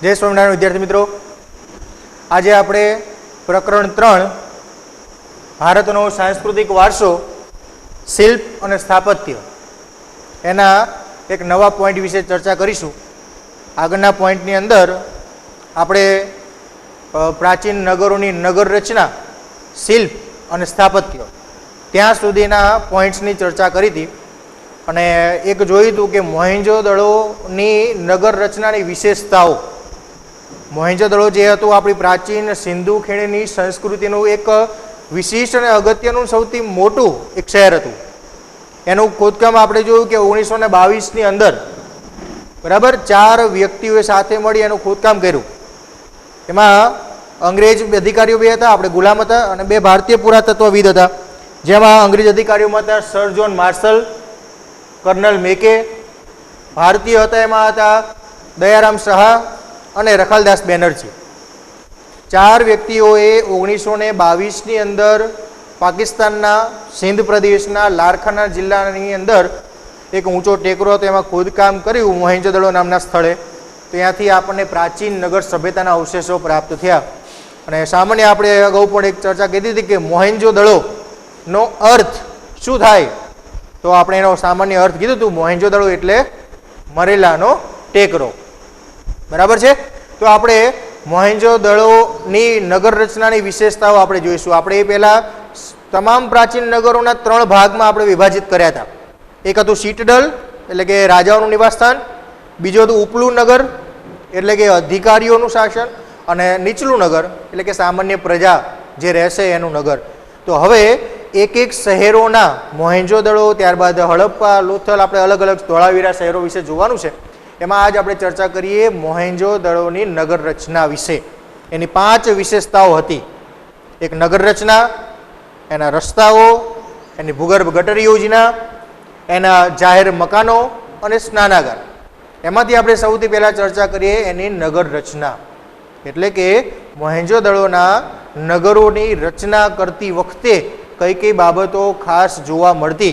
जय स्वामिनारायण विद्यार्थी मित्रों, आज आपणे प्रकरण 3 भारतनो सांस्कृतिक वारसो शिल्प और स्थापत्य एना एक नवा पॉइंट विषे चर्चा करीशुं। आगळना पॉइंटनी अंदर आपणे प्राचीन नगरोनी नगर रचना, शिल्प और स्थापत्य त्यां सुधीना पॉइंट्सनी चर्चा करी थी अने एक जोयुं हतुं के मोहेंजोदड़ोनी नगर रचनानी विशेषताओं। मोहेंजोदड़ो जे हतुं आपणी प्राचीन सिंधु खीणनी संस्कृतिनुं एक विशिष्ट अने अगत्यनुं सौथी मोटुं एक शहर हतुं। एनुं खोदकाम आपणे जोयुं के 1922 ની अंदर बराबर 4 व्यक्तिओए साथे मळी एनुं खोदकाम कर्युं। एमां अंग्रेज अधिकारीओ बे हता, आपणे गुलाम हता अने 2 भारतीय पुरातत्वविद हता। जेमां अंग्रेज अधिकारीओमां हता सर जॉन मार्शल, कर्नल मेके। भारतीय हता एमां हता दयाराम सहा અને રખાલદાસ બેનર્જી। 4 વ્યક્તિઓએ 1922 ની અંદર પાકિસ્તાનના સિંધ પ્રદેશના લારખાના જિલ્લાની અંદર એક ઊંચો ટેકરો હતો, એમાં ખોદકામ કર્યું મોહેંજોદડો નામના સ્થળે। ત્યાંથી આપણને પ્રાચીન નગર સભ્યતાના અવશેષો પ્રાપ્ત થયા। અને સામાન્ય આપણે અગાઉ પણ એક ચર્ચા કરી હતી કે મોહેંજોદડોનો અર્થ શું થાય, તો આપણે એનો સામાન્ય અર્થ કીધું હતું, મોહેંજોદડો એટલે મરેલાનો ટેકરો। बराबर है। तो आपणे मोहेंजोदड़ोनी नगर रचनानी विशेषताओं आपणे जोईशुं। आपणे पहेला तमाम प्राचीन नगरोना 3 भागमां आपणे विभाजित कर्या हता। एक हतुं सीटडल एटले के राजाओनुं निवासस्थान, बीजो हतुं उपलुं नगर एटले के अधिकारीओनुं शासन, अने नीचलुं नगर एटले के सामान्य प्रजा जे रहेशे एनुं नगर। तो हवे एक एक शहेरोना मोहेंजोदड़ो, त्यारबाद हड़प्पा, लोथल, आपणे अलग अलग धोळावीरा शहेरो विषे जोवानुं छे। एमां आज आपणे चर्चा करीए मोहेंजोदड़ोनी नगर रचना विषे। एनी 5 विशेषताओं हती। एक नगर रचना, एना रस्ताओ, एनी भूगर्भ गटर योजना, एना जाहेर मकानो अने स्नानागार। एमांथी आपणे सौथी पहेला चर्चा करीए एनी नगर रचना। एटले के मोहेंजोदड़ोना नगरोनी रचना करती वखते कई कई बाबतो खास जोवा मळती,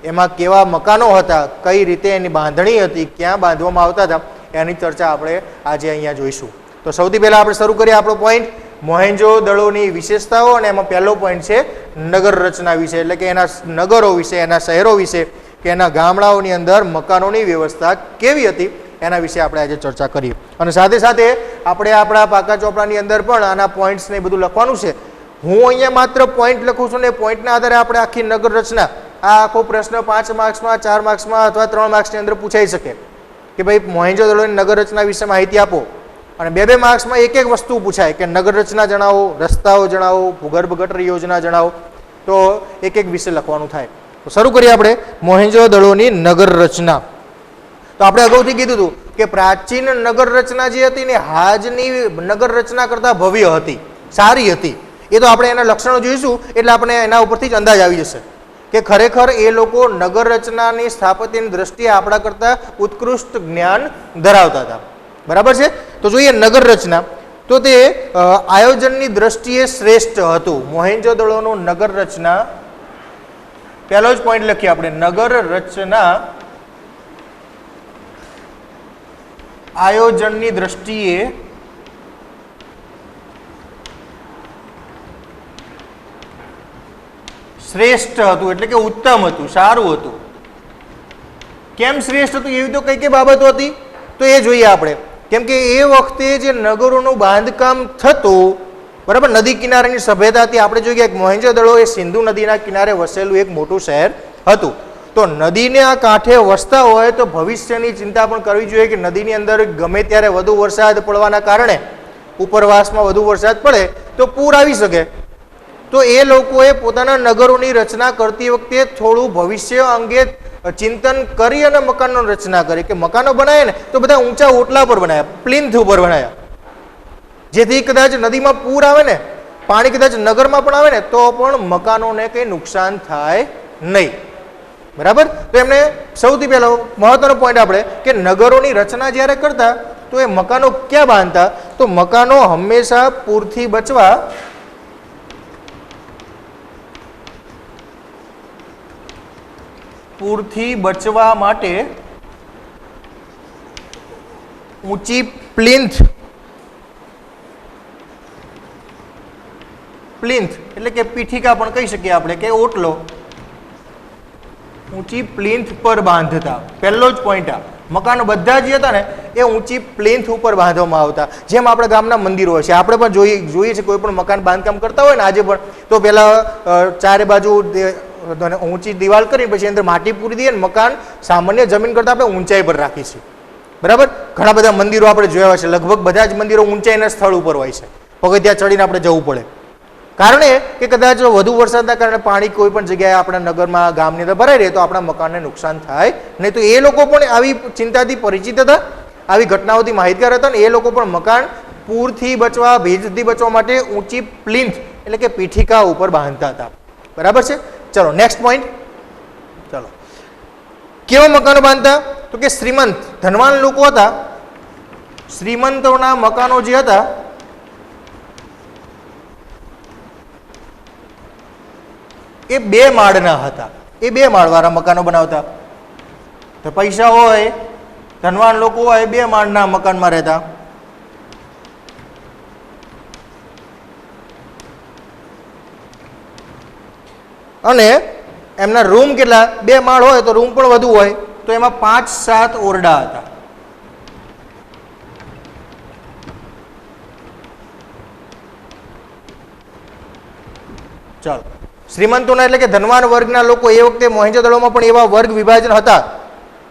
एमां केवा मकानो हता, कई रीते एनी बांधणी हती, क्यां बांधवामां आवता हता, एनी चर्चा आपणे आजे अहींया जोईशुं। तो सौथी पहेला आपणे शरू करीए आपणो पॉइंट मोहेंजोदड़ोनी विशेषताओ, अने एमां पहेलो पॉइंट छे नगर रचना विषे, एटले के एना नगरो विषे, एना शहेरो विषे, के एना गामडाओनी अंदर मकानोनी व्यवस्था केवी हती एना विषे आपणे आजे चर्चा करीए। अने साथे साथे आपणे आपणा पाका ચોપડાની अंदर पण आना पॉइंट्स ने बधुं लखवानुं छे। हूँ अहींया मात्र पॉइंट लखुं छुं ने पॉइंटना आधारे आपणे आखी नगर रचना आ आखो प्रश्न 5 मार्क्स में, 4 मार्क्स में अथवा 3 मार्क्स ની અંદર પૂછાઈ શકે કે ભાઈ મોહેંજોદડોની નગર રચના વિશે માહિતી આપો, અને 2-2 માર્ક્સ में एक एक वस्तु पूछाय કે નગર રચના જણાવો, રસ્તાઓ જણાવો, ભૂગર્ભ ગટર યોજના જણાવો। તો એક એક વિશે લખવાનું થાય। તો શરૂ કરીએ આપણે મોહેંજોદડોની નગર રચના। તો આપણે અગાઉથી કીધું હતું કે પ્રાચીન નગર રચના જે હતી ને હાજની નગર રચના કરતા ભવ્ય હતી, સારી હતી। એ તો આપણે એના લક્ષણો જોઈશું એટલે આપણે એના ઉપરથી જ અંદાજ આવી જશે કે ખરેખર એ લોકો નગર રચનાની સ્થાપત્યની દ્રષ્ટિએ આપણા કરતા ઉત્કૃષ્ટ જ્ઞાન ધરાવતા હતા। બરાબર છે। તો જોઈએ નગર રચના, તો તે આયોજનની દ્રષ્ટિએ શ્રેષ્ઠ હતું। મોહેંજોદડોનો નગર રચના, પહેલો જ પોઈન્ટ લખીએ આપણે, નગર રચના આયોજનની દ્રષ્ટિએ श्रेष्ठ हतुं, एटले के उत्तम हतुं, सारुं हतुं। केम श्रेष्ठ हतुं एवी तो कई कई बाबतो हती, तो ए जोईए आपणे। केम के ए वखते जे नगरोनुं बांधकाम थतुं, बराबर, नदी किनारेनी सभ्यता हती। आपणे जोईए के मोहेंजोदड़ो ए सिंधु नदीना किनारे वसेलुं एक मोटुं शहेर हतुं। तो नदीने आ कांठे वसता होय तो भविष्यनी चिंता पण करवी जोईए के नदीनी अंदर गमे त्यारे वधु वरसाद पड़वाना कारणे, उपरवासमां वधु वरसाद पड़े तो पूर आवी शके। तो ए लोकोए पोताना नगरोनी रचना करती वखते थोड़ुं भविष्य अंगे चिंतन करी अने मकानों रचना करी के मकानो बनावे ने तो बधा ऊंचा ओटला पर बनाया, प्लिंथ पर बनाया, जेथी कदाच नदीमां पूर आवे ने, पाणी कदाच नगरमां पण आवे ने तो पण मकानोने कई नुकसान थाय नहीं। बराबर। तो एमणे सौथी पहेलो महत्वनो पॉइंट आपणे के नगरोनी रचना ज्यारे करता तो ए मकानो क्यां बांधता, तो मकानो हमेशा पूरथी बचवा પૂરથી બચવા માટે ઊંચી પ્લિન્થ પ્લિન્થ એટલે કે પીઠિકા પણ કહી શકીએ આપણે કે ઓટલો ઊંચી પ્લિન્થ પર બાંધતા. પહેલો જ પોઈન્ટ આ મકાનો બધા જે હતા ને એ ઊંચી પ્લિન્થ ઉપર બાંધવામાં આવતા. જેમ આપણે ગામના મંદિરો હોય છે, આપણે પણ જોઈએ છે કોઈ પણ મકાન બાંધકામ કરતા હોય ને આજે પણ, તો પહેલાં ચારે બાજુ ઊંચી દિવાલ કરી પછી અંદર માટી પૂરી દઈએ ને મકાન સામાન્ય જમીન કરતાં આપણે ઊંચાઈ પર રાખીએ છીએ. બરાબર, ઘણા બધા મંદિરો આપણે જોયા છે, લગભગ બધા જ મંદિરો ઊંચાઈના સ્થળ ઉપર હોય છે, પગથિયાં ચડીને આપણે જવું પડે. કારણ એ કે કદાચ વધુ વરસાદના કારણે પાણી કોઈ પણ જગ્યાએ આપણા નગરમાં ગામની અંદર ભરાઈ રહે તો આપણા મકાનને નુકસાન થાય નહીં. તો એ લોકો પણ આવી ચિંતાથી પરિચિત હતા, આવી ઘટનાઓથી માહિતગાર હતા ને એ લોકો પણ મકાન પૂરથી બચવા, ભેજથી બચવા માટે ઊંચી પ્લિન્થ એટલે કે પીઠિકા ઉપર બાંધતા હતા. બરાબર છે. ચલો નેક્સ્ટ પોઈન્ટ. ચલો, કેવા મકાનો બાંધતા? તો કે શ્રીમંત ધનવાન લોકો હતા, શ્રીમંતોના મકાનો જે હતા એ 2 માળના હતા. એ 2 માળવાળા મકાનો બનાવતા. તો પૈસા હોય, ધનવાન લોકો હોય, 2 માળના મકાનમાં રહેતા. અને એમના રૂમ કેટલા? 2 માળ હોય તો રૂમ પણ વધુ હોય, તો એમાં 5-7 ઓરડા હતા. ચાલો, શ્રીમંતોના એટલે કે ધનવાન વર્ગના લોકો એ વખતે મોહેંજો-દડોમાં પણ એવા વર્ગ વિભાજન હતા.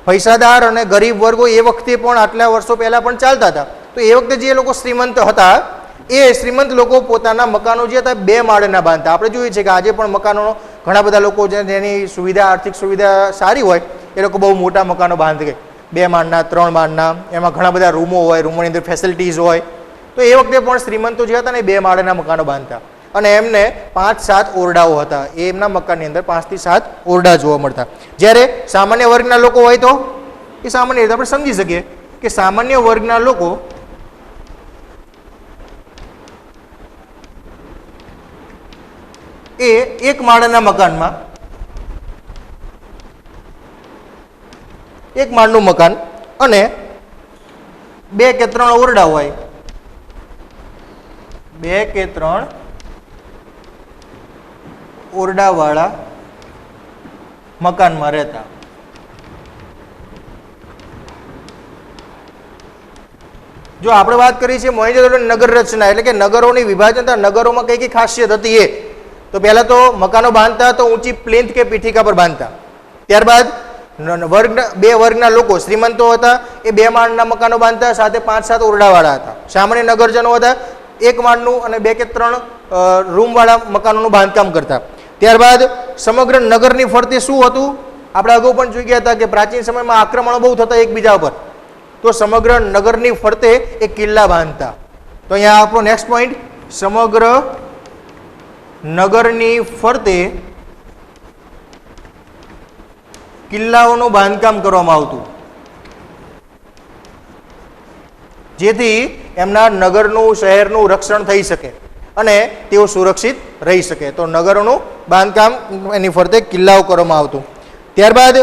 પૈસાદાર અને ગરીબ વર્ગો એ વખતે પણ આટલા વર્ષો પહેલા પણ ચાલતા હતા. તો એ વખતે જે લોકો શ્રીમંત હતા એ શ્રીમંત લોકો પોતાના મકાનો જે હતા 2 માળના બાંધતા. આપણે જોઈએ છે કે આજે પણ મકાનો ઘણા બધા લોકો જેની સુવિધા, આર્થિક સુવિધા સારી હોય એ લોકો બહુ મોટા મકાનો બાંધે, 2 માળના, 3 માળના, એમાં ઘણા બધા રૂમો હોય, રૂમોની અંદર ફેસિલિટીઝ હોય. તો એ વખતે પણ શ્રીમંતો જે હતા ને 2 માળના મકાનો બાંધતા. અને એમને 5-7 ઓરડાઓ હતા. એ એમના મકાનની અંદર 5 થી 7 ઓરડા જોવા મળતા. જ્યારે સામાન્ય વર્ગના લોકો હોય તો એ સામાન્ય રીતે આપણે સમજી શકીએ કે સામાન્ય વર્ગના લોકો એ 1 માળના મકાનમાં, 1 માળનું મકાન અને 2 કે 3 ઓરડા હોય, 2 કે 3 ઓરડાવાળા મકાનમાં રહેતા. જો આપણે વાત કરીએ છીએ મોહેંજો-દડોની નગર રચના એટલે કે નગરોની વિભાજનતા, નગરોમાં કઈ કઈ ખાસિયત હતી એ તો પહેલા તો મકાનો બાંધતા તો ઊંચી પ્લિન્થ કે પીઠિકા પર બાંધતા. ત્યારબાદ બે વર્ગના લોકો શ્રીમંતો હતા એ 2 માળના મકાનો બાંધતા, સાથે 5-7 ઓરડાવાળા હતા. સામાન્ય નગરજનો હતા 1 માળનું અને 2 કે 3 રૂમવાળા મકાનોનું બાંધકામ કરતા. ત્યારબાદ સમગ્ર નગરની ફરતે શું હતું? આપણે અગાઉ પણ જોઈ ગયા હતા કે પ્રાચીન સમયમાં આક્રમણો બહુ થતા એકબીજા ઉપર, તો સમગ્ર નગરની ફરતે એક કિલ્લા બાંધતા. તો અહીંયા આપણો નેક્સ્ટ પોઈન્ટ, સમગ્ર નગરની ફરતે કિલ્લાઓનું બાંધકામ કરવામાં આવતું, જેથી એમના નગરનું, શહેરનું રક્ષણ થઈ શકે અને તેઓ સુરક્ષિત રહી શકે. તો નગરોનું બાંધકામ એની ફરતે કિલ્લાઓ કરવામાં આવતું. ત્યારબાદ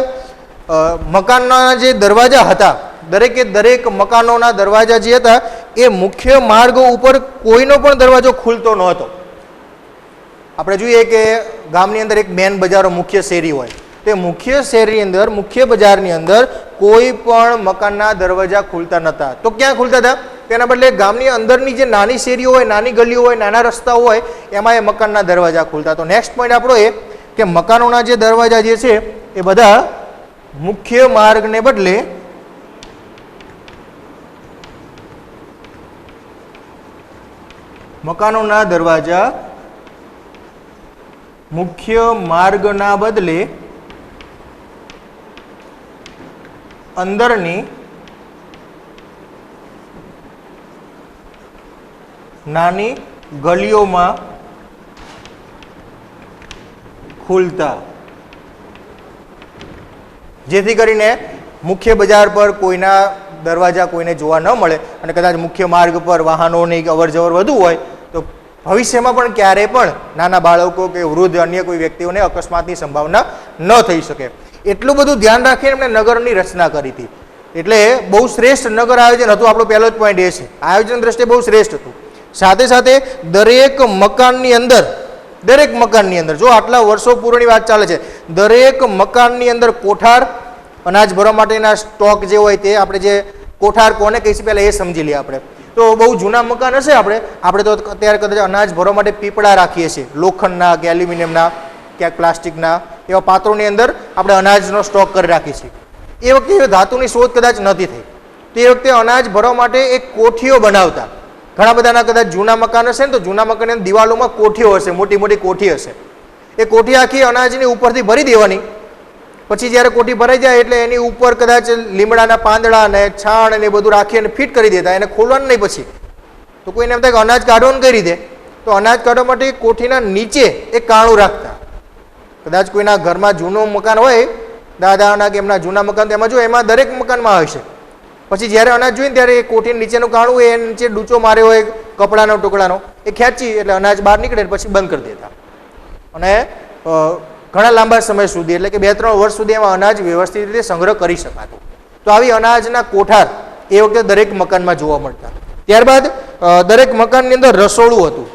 મકાનના જે દરવાજા હતા, દરેકે દરેક મકાનોના દરવાજા જે હતા એ મુખ્ય માર્ગો ઉપર કોઈનો પણ દરવાજો ખુલતો નહોતો. આપણે જોઈએ કે ગામની અંદર એક મેન બજારો, મુખ્ય શેરી હોય, તે મુખ્ય શેરીની અંદર, મુખ્ય બજારની અંદર કોઈ પણ મકાનના દરવાજા ખુલતા નહોતા. તો ક્યાં ખુલતા હતા? તેના બદલે ગામની અંદરની જે નાની શેરીઓ હોય, નાની ગલીઓ હોય, નાના રસ્તાઓ હોય એમાં એ મકાનના દરવાજા ખુલતા. તો નેક્સ્ટ પોઈન્ટ આપણો એ કે મકાનોના જે દરવાજા જે છે એ બધા મુખ્ય માર્ગને બદલે મકાનોના દરવાજા મુખ્ય માર્ગના બદલે અંદરની નાની ગલીઓમાં ખુલતા, જેથી કરીને મુખ્ય બજાર પર કોઈના દરવાજા કોઈને જોવા ન મળે અને કદાચ મુખ્ય માર્ગ પર વાહનોની અવરજવર વધુ હોય તો ભવિષ્યમાં પણ ક્યારેય પણ નાના બાળકો કે વૃદ્ધ અન્ય કોઈ વ્યક્તિઓને અકસ્માતની સંભાવના ન થઈ શકે. એટલું બધું ધ્યાન રાખીને એમણે નગરની રચના કરી હતી. એટલે બહુ શ્રેષ્ઠ નગર આયોજન હતું. આપણો પહેલો જ પોઈન્ટ એ છે, આયોજન દ્રષ્ટિએ બહુ શ્રેષ્ઠ હતું. સાથે સાથે દરેક મકાનની અંદર જો આટલા વર્ષો પૂર્વની વાત ચાલે છે, દરેક મકાનની અંદર કોઠાર, અનાજ ભરવા માટેના સ્ટોક જે હોય તે, આપણે જે કોઠાર કોને કહીશું પહેલાં એ સમજી લઈએ આપણે. તો બહુ જૂના મકાન હશે આપણે તો અત્યારે કદાચ અનાજ ભરવા માટે પીપળા રાખીએ છીએ, લોખંડના કે એલ્યુમિનિયમના, ક્યાંક પ્લાસ્ટિકના, એવા પાત્રોની અંદર આપણે અનાજનો સ્ટોક કરી રાખીએ છીએ. એ વખતે ધાતુની શોધ કદાચ નથી થઈ, તે વખતે અનાજ ભરવા માટે એક કોઠીઓ બનાવતા. ઘણા બધાના કદાચ જૂના મકાન હશે ને, તો જૂના મકાનની દિવાલોમાં કોઠીઓ હશે, મોટી મોટી કોઠી હશે. એ કોઠી આખી અનાજની ઉપરથી ભરી દેવાની. પછી જ્યારે કોઠી ભરાઈ જાય એટલે એની ઉપર કદાચ લીમડાના પાંદડા ને છાણ ને બધું રાખી અને ફિટ કરી દેતા, એને ખોલવાનું નહીં. પછી તો કોઈને એમ થાય કે અનાજ કાઢવાનું કઈ રીતે, તો અનાજ કાઢવા માટે કોઠીના નીચે એક કાણું રાખતા. કદાચ કોઈના ઘરમાં જૂનું મકાન હોય, દાદાના કે એમના જૂના મકાન, તેમાં જો એમાં દરેક મકાનમાં હશે. પછી જ્યારે અનાજ જોઈએ ને ત્યારે એ કોઠી નીચેનું કાણું એ નીચે ડૂચો માર્યો હોય કપડાનો ટુકડાનો, એ ખેંચી એટલે અનાજ બહાર નીકળે પછી બંધ કરી દેતા. અને ઘણા લાંબા સમય સુધી, એટલે કે 2-3 વર્ષ સુધી એમાં અનાજ વ્યવસ્થિત રીતે સંગ્રહ કરી શકાતો. તો આવી અનાજના કોઠાર એ વખતે દરેક મકાનમાં જોવા મળતા. ત્યારબાદ દરેક મકાનની અંદર રસોડું હતું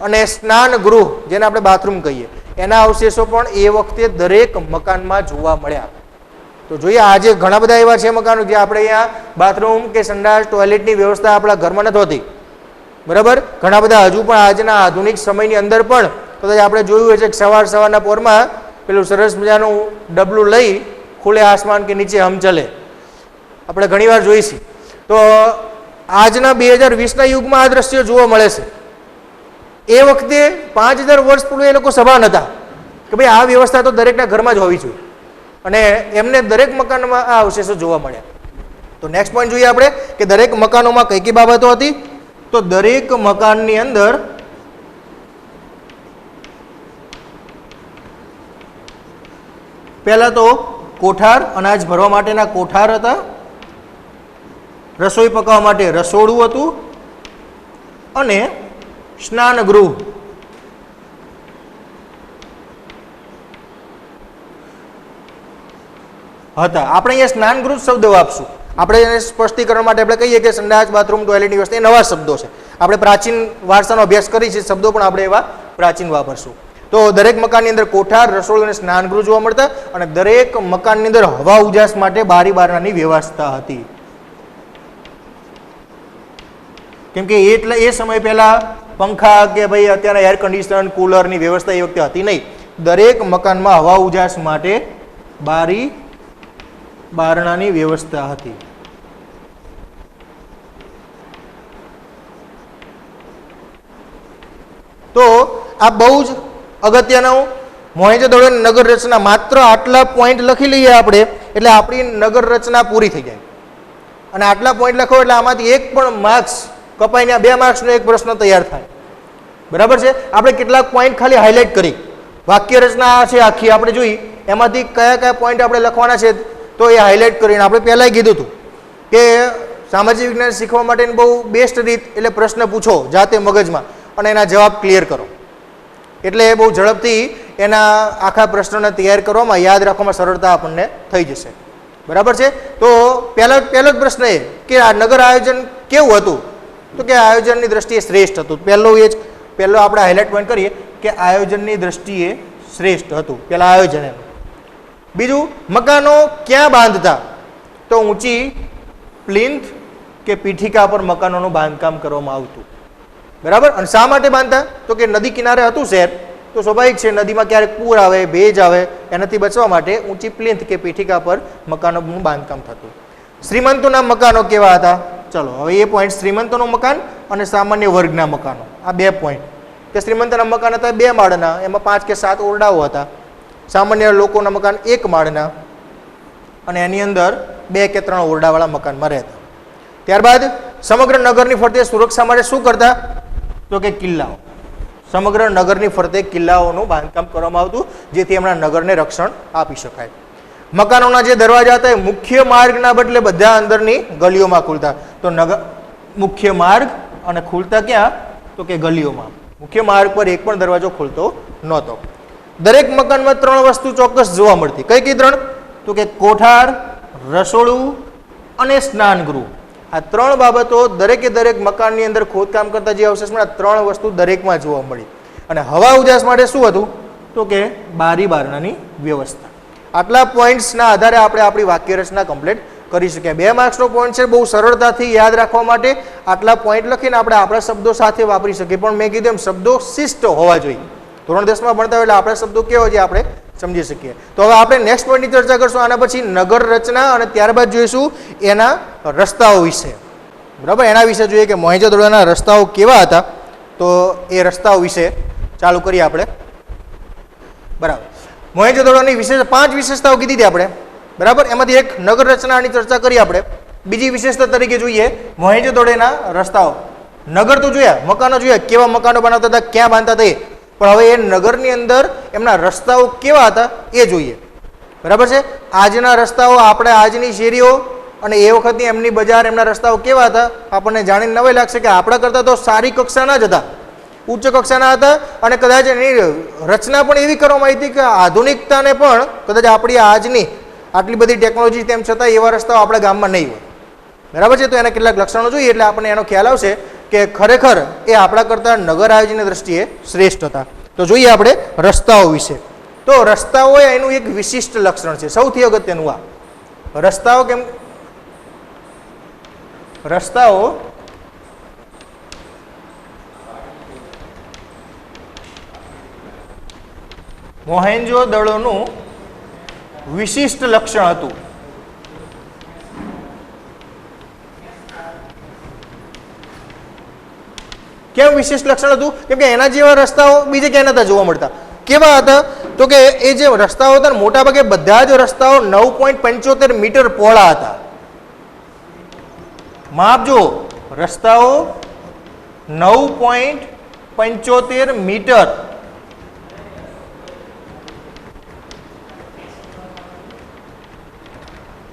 અને સ્નાન ગૃહ, જેને આપણે બાથરૂમ કહીએ, એના અવશેષો પણ એ વખતે દરેક મકાનમાં જોવા મળ્યા. તો જોઈએ આજે ઘણા બધા એવા છે મકાનો જે આપણે અહીંયા બાથરૂમ કે સંડાસ ટોયલેટની વ્યવસ્થા આપણા ઘરમાં નથી હોતી, બરાબર. ઘણા બધા હજુ પણ આજના આધુનિક સમયની અંદર પણ કદાચ આપણે જોયું હોય છે કે સવારના પોરમાં પેલું સરસ મજાનું ડબલું લઈ ખુલ્લે આસમાન કે નીચે હમ ચલે, આપણે ઘણીવાર જોઈશી. તો આજના 2020ના યુગમાં આ દ્રશ્યો જોવા મળે છે. એ વખતે 5000 વર્ષ પૂર્વે એ લોકો સભાન હતા કે ભાઈ આ વ્યવસ્થા તો દરેકના ઘરમાં જ હોવી જોઈએ, અને એમને દરેક મકાનમાં આ અવશેષો જોવા મળ્યા. તો નેક્સ્ટ પોઈન્ટ જોઈએ આપણે કે દરેક મકાનોમાં કઈ કઈ બાબતો હતી. તો દરેક મકાનની અંદર પહેલા તો કોઠાર, અનાજ ભરવા માટેના કોઠાર હતા, રસોઈ પકાવવા માટે રસોડું હતું અને સ્નાન ગૃહ. હતા. આપણે અહીંયા સ્નાન ગૃહ શબ્દ વાપરશું. આપણે એને સ્પષ્ટીકરણ માટે આપણે કહીએ કે સંડાસ, બાથરૂમ, ટોયલેટની વ્યવસ્થા એ નવા શબ્દો છે. આપણે પ્રાચીન વારસાનો અભ્યાસ કરી છે, શબ્દો પણ આપણે એવા પ્રાચીન વાપરશું. તો દરેક મકાનની અંદર કોઠાર, રસોડું અને સ્નાન ગૃહ જોવા મળતા, અને દરેક મકાનની અંદર હવા ઉજાસ માટે બારી બારણાની વ્યવસ્થા હતી. કેમ કે એટલે એ સમય પહેલા પંખા કે ભાઈ અત્યારે એર કન્ડિશનર, કુલરની વ્યવસ્થા એ વખતે હતી નહીં. દરેક મકાનમાં હવા ઉજાસ માટે બારી બારણાની વ્યવસ્થા હતી. તો આ બહુ જ અગત્યનું મોહેંજો-દડોની નગર રચના. માત્ર આટલા પોઈન્ટ લખી લઈએ આપણે એટલે આપણી નગર રચના પૂરી થઈ જાય. અને આટલા પોઈન્ટ લખો એટલે આમાંથી એક પણ માર્ક્સ કપાઈને 2 માર્ક્સનો એક પ્રશ્ન તૈયાર થાય, બરાબર છે. આપણે કેટલાક પોઈન્ટ ખાલી હાઇલાઇટ કરી, વાક્ય રચના છે આખી આપણે જોઈ, એમાંથી કયા કયા પોઈન્ટ આપણે લખવાના છે તો એ હાઇલાઇટ કરીને આપણે પહેલાંય કીધું હતું કે સામાજિક વિજ્ઞાન શીખવા માટેની બહુ બેસ્ટ રીત એટલે પ્રશ્ન પૂછો જાતે મગજમાં અને એના જવાબ ક્લિયર કરો. એટલે બહુ ઝડપથી એના આખા પ્રશ્નોને તૈયાર કરવામાં, યાદ રાખવામાં સરળતા આપણને થઈ જશે, બરાબર છે. તો પહેલો જ પ્રશ્ન એ કે આ નગર આયોજન કેવું હતું, તો કે આયોજનની દ્રષ્ટિએ શ્રેષ્ઠ હતું. પહેલો આપણે હાઇલાઇટ પોઈન્ટ કરીએ કે આયોજનની દ્રષ્ટિએ શ્રેષ્ઠ હતું. પહેલાં આયોજન એનું. બીજું, મકાનો ક્યાં બાંધતા, તો ઊંચી પ્લિન્થ કે પીઠિકા પર મકાનોનું બાંધકામ કરવામાં આવતું, બરાબર. અને શા માટે બાંધતા, તો કે નદી કિનારે હતું શહેર, તો સ્વાભાવિક છે નદીમાં ક્યારેક પૂર આવે, ભેજ આવે, એનાથી બચવા માટે ઊંચી પ્લિન્થ કે પીઠિકા પર મકાનોનું બાંધકામ થતું. શ્રીમંતોના મકાનો કેવા હતા, ચલો હવે એ પોઈન્ટ, શ્રીમંતોનું મકાન અને સામાન્ય વર્ગના મકાનો, આ 2 પોઈન્ટ. કે શ્રીમંતના મકાન હતા 2 માળના, એમાં 5 કે 7 ઓરડાઓ હતા. સામાન્ય લોકોના મકાન 1 માળના અને એની અંદર 2 કે 3 ઓરડાવાળા મકાનમાં રહેતા. ત્યારબાદ સમગ્ર નગરની ફરતે સુરક્ષા માટે શું કરતા, તો કે કિલ્લાઓ. સમગ્ર નગરની ફરતે કિલ્લાઓનું બાંધકામ કરવામાં આવતું, જેથી એમના નગરને રક્ષણ આપી શકાય. મકાનોના જે દરવાજા હતા એ મુખ્ય માર્ગના બદલે બધા અંદરની ગલીઓમાં ખુલતા. તો મુખ્ય માર્ગ અને ખુલતા ક્યાં, તો કે ગલીઓમાં. મુખ્ય માર્ગ પર એક પણ દરવાજો ખુલતો નહોતો. દરેક મકાનમાં 3 વસ્તુ ચોક્કસ જોવા મળતી. કઈ કઈ 3, તો કે કોઠાર, રસોડું અને સ્નાન ગૃહ. આ ત્રણ બાબતો દરેકે દરેક મકાનની અંદર ખોદકામ કરતા જે અવશેષ મળે, ત્રણ વસ્તુ દરેકમાં જોવા મળી. અને હવા ઉજાસ માટે શું હતું તો કે બારી બારણાની વ્યવસ્થા. આટલા પોઈન્ટ્સના આધારે આપણે આપણી વાક્ય રચના કમ્પ્લીટ કરી શકીએ. 2 માર્ક્સનો પોઈન્ટ છે, બહુ સરળતાથી યાદ રાખવા માટે આટલા પોઈન્ટ લખીને આપણે આપણા શબ્દો સાથે વાપરી શકીએ. પણ મેં કીધું એમ શબ્દો શિષ્ટ હોવા જોઈએ. ધોરણ 10માં ભણતા હોય એટલે આપણા શબ્દો કેવા છે આપણે સમજી શકીએ. તો હવે આપણે નેક્સ્ટ પોઈન્ટની ચર્ચા કરશું. આના પછી નગર રચના અને ત્યારબાદ જોઈશું એના રસ્તાઓ વિશે. બરાબર, એના વિશે જોઈએ કે મોહેંજો-દડોના રસ્તાઓ કેવા હતા. તો એ રસ્તાઓ વિશે ચાલુ કરીએ આપણે. બરાબર, મોહેંજો-દડોની 5 વિશેષતાઓ કીધી હતી આપણે. બરાબર, એમાંથી એક નગર રચનાની ચર્ચા કરી આપણે. બીજી વિશેષતા તરીકે જોઈએ મોહેંજો-દડોના રસ્તાઓ. નગર તો જોયા, મકાનો જોયા, કેવા મકાનો બનાવતા હતા, ક્યાં બાંધતા હતા એ. પણ હવે એ નગરની અંદર એમના રસ્તાઓ કેવા હતા એ જોઈએ. બરાબર છે, આજના રસ્તાઓ, આપણે આજની શેરીઓ અને એ વખતની એમની બજાર, એમના રસ્તાઓ કેવા હતા આપણને જાણીને નવાઈ લાગશે કે આપણા કરતાં તો સારી કક્ષાના જ હતા, ઉચ્ચ કક્ષાના હતા. અને કદાચ એની રચના પણ એવી કરવામાં આવી હતી કે આધુનિકતાને પણ કદાચ આપણી આજની આટલી બધી ટેકનોલોજી તેમ છતાં એવા રસ્તાઓ આપણા ગામમાં નહીં હોય. બરાબર છે, તો એના કેટલાક લક્ષણો જોઈએ એટલે આપણને એનો ખ્યાલ આવશે કે ખરેખર એ આપણા કરતાં નગર આયોજનની દ્રષ્ટિએ શ્રેષ્ઠ હતા. તો જોઈએ આપણે રસ્તાઓ વિશે. તો રસ્તાઓ એનું એક વિશિષ્ટ લક્ષણ છે, સૌથી અગત્યનું આ રસ્તાઓ. કેમ રસ્તાઓ મોહેંજો-દડોનું વિશિષ્ટ લક્ષણ હતું. કેમ વિશિષ્ટ લક્ષણ હતું? કેમ કે એના જેવા રસ્તાઓ બીજે ક્યાંય નતા જોવા મળતા. કેવા હતા તો કે એ જે રસ્તાઓ હતા મોટા ભાગે બધા જ રસ્તાઓ 9.75 મીટર પહોળા હતા. માપ જો, રસ્તાઓ 9.75 મીટર.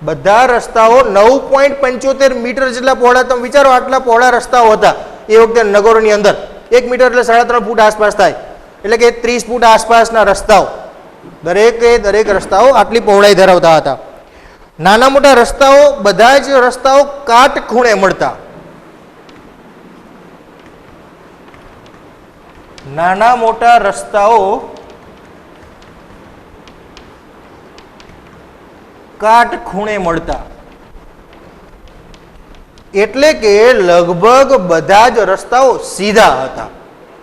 બધા રસ્તાઓ 9.75 મીટર જેટલા પહોળા. તમે વિચારો આટલા પહોળા રસ્તાઓ હતા એ વખતે નગરોની અંદર. 1 મીટર એટલે 3.5 ફૂટ આસપાસ થાય, એટલે કે 30 ફૂટ આસપાસના રસ્તાઓ. દરેક રસ્તાઓ આટલી પહોળાઈ ધરાવતા હતા. નાના મોટા રસ્તાઓ, બધા જ રસ્તાઓ કાટખૂણે મળતા. નાના મોટા રસ્તાઓ કાટખૂણે મળતા. એટલે કે લગભગ બધા જ રસ્તાઓ સીધા હતા.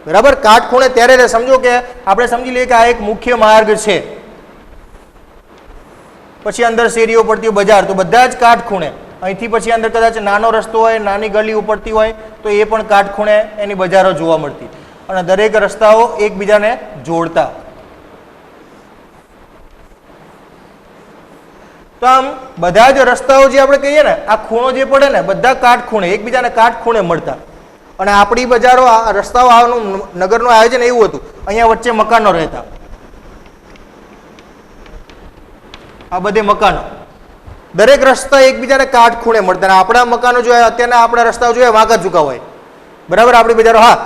બરાબર, કાટખૂણે ત્યારે સમજો કે આપણે સમજી લઈએ કે આ એક મુખ્ય માર્ગ છે, પછી અંદર શેરીઓ પડતી હોય, બજાર, તો બધા જ કાટખૂણે. અહીંથી પછી અંદર કદાચ નાનો રસ્તો હોય, નાની ગલીઓ પડતી હોય તો એ પણ કાટખૂણે એની બજારો જોવા મળતી. અને દરેક રસ્તાઓ એકબીજાને જોડતા. તો આમ બધા જ રસ્તાઓ જે આપણે કહીએ ને, આ ખૂણો જે પડે ને, બધા કાટખૂણે એકબીજાને કાટખૂણે મળતા. અને આપણી બજારો, રસ્તાઓ, આનું નગરનું આયોજન એવું હતું, અહીંયા વચ્ચે મકાનો રહેતા. આ બધે મકાનો, દરેક રસ્તા એકબીજાને કાટખૂણે મળતા. આપણા મકાનો જોયા, અત્યારના આપણા રસ્તાઓ જોયા વાંકા ચૂકા હોય. બરાબર, આપણી બજારો. હા,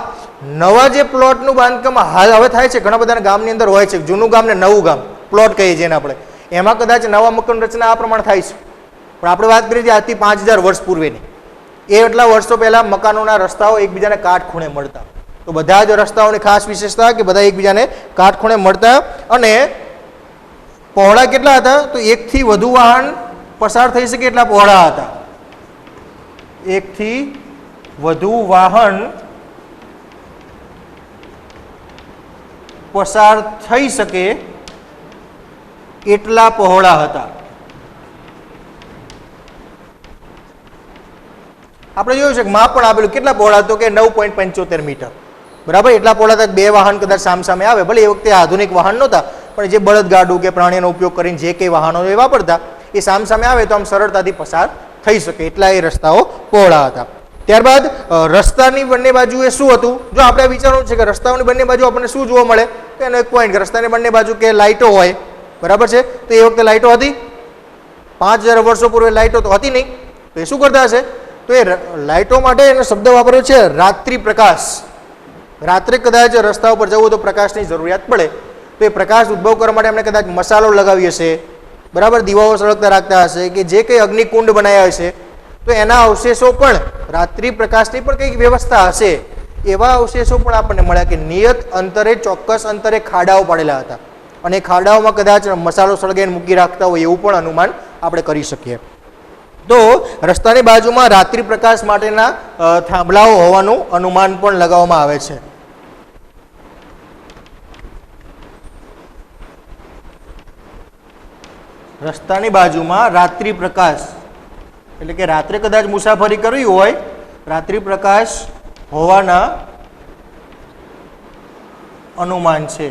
નવા જે પ્લોટનું બાંધકામ હાલ હવે થાય છે, ઘણા બધા ગામની અંદર હોય છે, જૂનું ગામ ને નવું ગામ પ્લોટ કહીએ છીએ આપણે, એમાં કદાચ નવા મકાન રચના આ પ્રમાણે થાય છે. પણ આપણે વાત કરીએ છીએ આજથી 5000 વર્ષ પૂર્વેની. એટલા વર્ષો પહેલા મકાનોના રસ્તાઓ એકબીજાને કાટખૂણે મળતા. તો બધા જ રસ્તાઓની ખાસ વિશેષતા કે બધા એકબીજાને કાટખૂણે મળતા. અને પહોળા કેટલા હતા? તો 1 થી વધુ વાહન પસાર થઈ શકે એટલા પહોળા હતા. 1 થી વધુ વાહન પસાર થઈ શકે એટલા પહોળા હતા. આપણે જોયું છે કે માપ પણ આપેલું, કેટલા પહોળા હતો કે 9.75 મીટર. બરાબર, એટલા પહોળા હતા. 2 વાહન કદાચ સામસામે આવે, ભલે એ વખતે આધુનિક વાહન નહોતા, પણ જે બળદગાડું કે પ્રાણીનો ઉપયોગ કરીને જે કંઈ વાહનો એ વાપરતા, એ સામસામે આવે તો આમ સરળતાથી પસાર થઈ શકે એટલા એ રસ્તાઓ પહોળા હતા. ત્યારબાદ રસ્તાની બંને બાજુએ શું હતું? જો આપણે વિચારવું છે કે રસ્તાઓની બંને બાજુ આપણને શું જોવા મળે, તો એનો એક પોઈન્ટ કે રસ્તાની બંને બાજુ કે લાઇટો હોય. બરાબર છે, તો એ વખતે લાઇટો હતી? 5000 વર્ષો પૂર્વે લાઇટો તો હતી નહીં. તો એ શું કરતા હશે? તો એ લાઇટો માટે એનો શબ્દ વાપર્યો છે રાત્રિ પ્રકાશ. રાત્રે કદાચ રસ્તા ઉપર જવું તો પ્રકાશની જરૂરિયાત પડે, તો એ પ્રકાશ ઉદ્ભવ કરવા માટે એમણે કદાચ મસાલો લગાવી હશે. બરાબર, દીવાઓ સળગતા રાખતા હશે, કે જે કંઈ અગ્નિકુંડ બનાવ્યા હશે તો એના અવશેષો પણ રાત્રિ પ્રકાશની પણ કંઈક વ્યવસ્થા હશે એવા અવશેષો પણ આપણને મળ્યા કે નિયત અંતરે ચોક્કસ અંતરે ખાડાઓ પડેલા હતા અને એ ખાડાઓમાં કદાચ મસાલો સળગાઈને મૂકી રાખતા હોય એવું પણ અનુમાન આપણે કરી શકીએ. તો રસ્તાની બાજુમાં રાત્રિ પ્રકાશ માટેના થાંભલાઓ હોવાનું અનુમાન પણ લગાવવામાં આવે છે. રસ્તાની બાજુમાં રાત્રિ પ્રકાશ એટલે કે રાત્રે કદાચ મુસાફરી કરવી હોય, રાત્રિ પ્રકાશ હોવાના અનુમાન છે.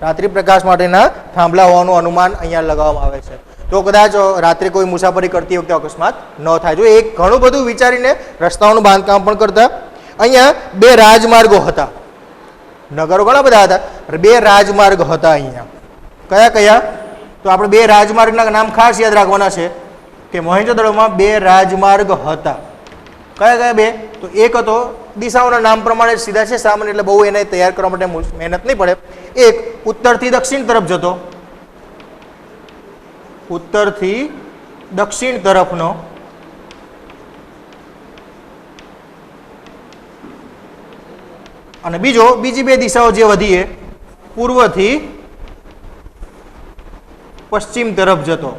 રાત્રિ પ્રકાશ માટેના થાંભલા હોવાનું અનુમાન અહીંયા લગાવવામાં આવે છે. તો કદાચ રાત્રે કોઈ મુસાફરી કરતી વખતે અકસ્માત ન થાય. જો એક ઘણું બધું વિચારીને રસ્તાઓનું બાંધકામ પણ કરતા. અહીંયા 2 રાજમાર્ગો હતા. નગરો ઘણા બધા હતા, 2 રાજમાર્ગ હતા અહીંયા. કયા કયા? તો આપણે 2 રાજમાર્ગના નામ ખાસ યાદ રાખવાના છે કે મોહેંજો-દડોમાં 2 રાજમાર્ગ હતા. કયા કયા 2? તો એક હતો દિશાઓના નામ પ્રમાણે સીધા છે સામાન્ય, એટલે બહુ એને તૈયાર કરવા માટે મહેનત નહીં પડે. એક ઉત્તરથી દક્ષિણ તરફ જતો, ઉત્તરથી દક્ષિણ તરફનો, અને બીજી 2 દિશાઓ જે વધી એ પૂર્વથી પશ્ચિમ તરફ જતો.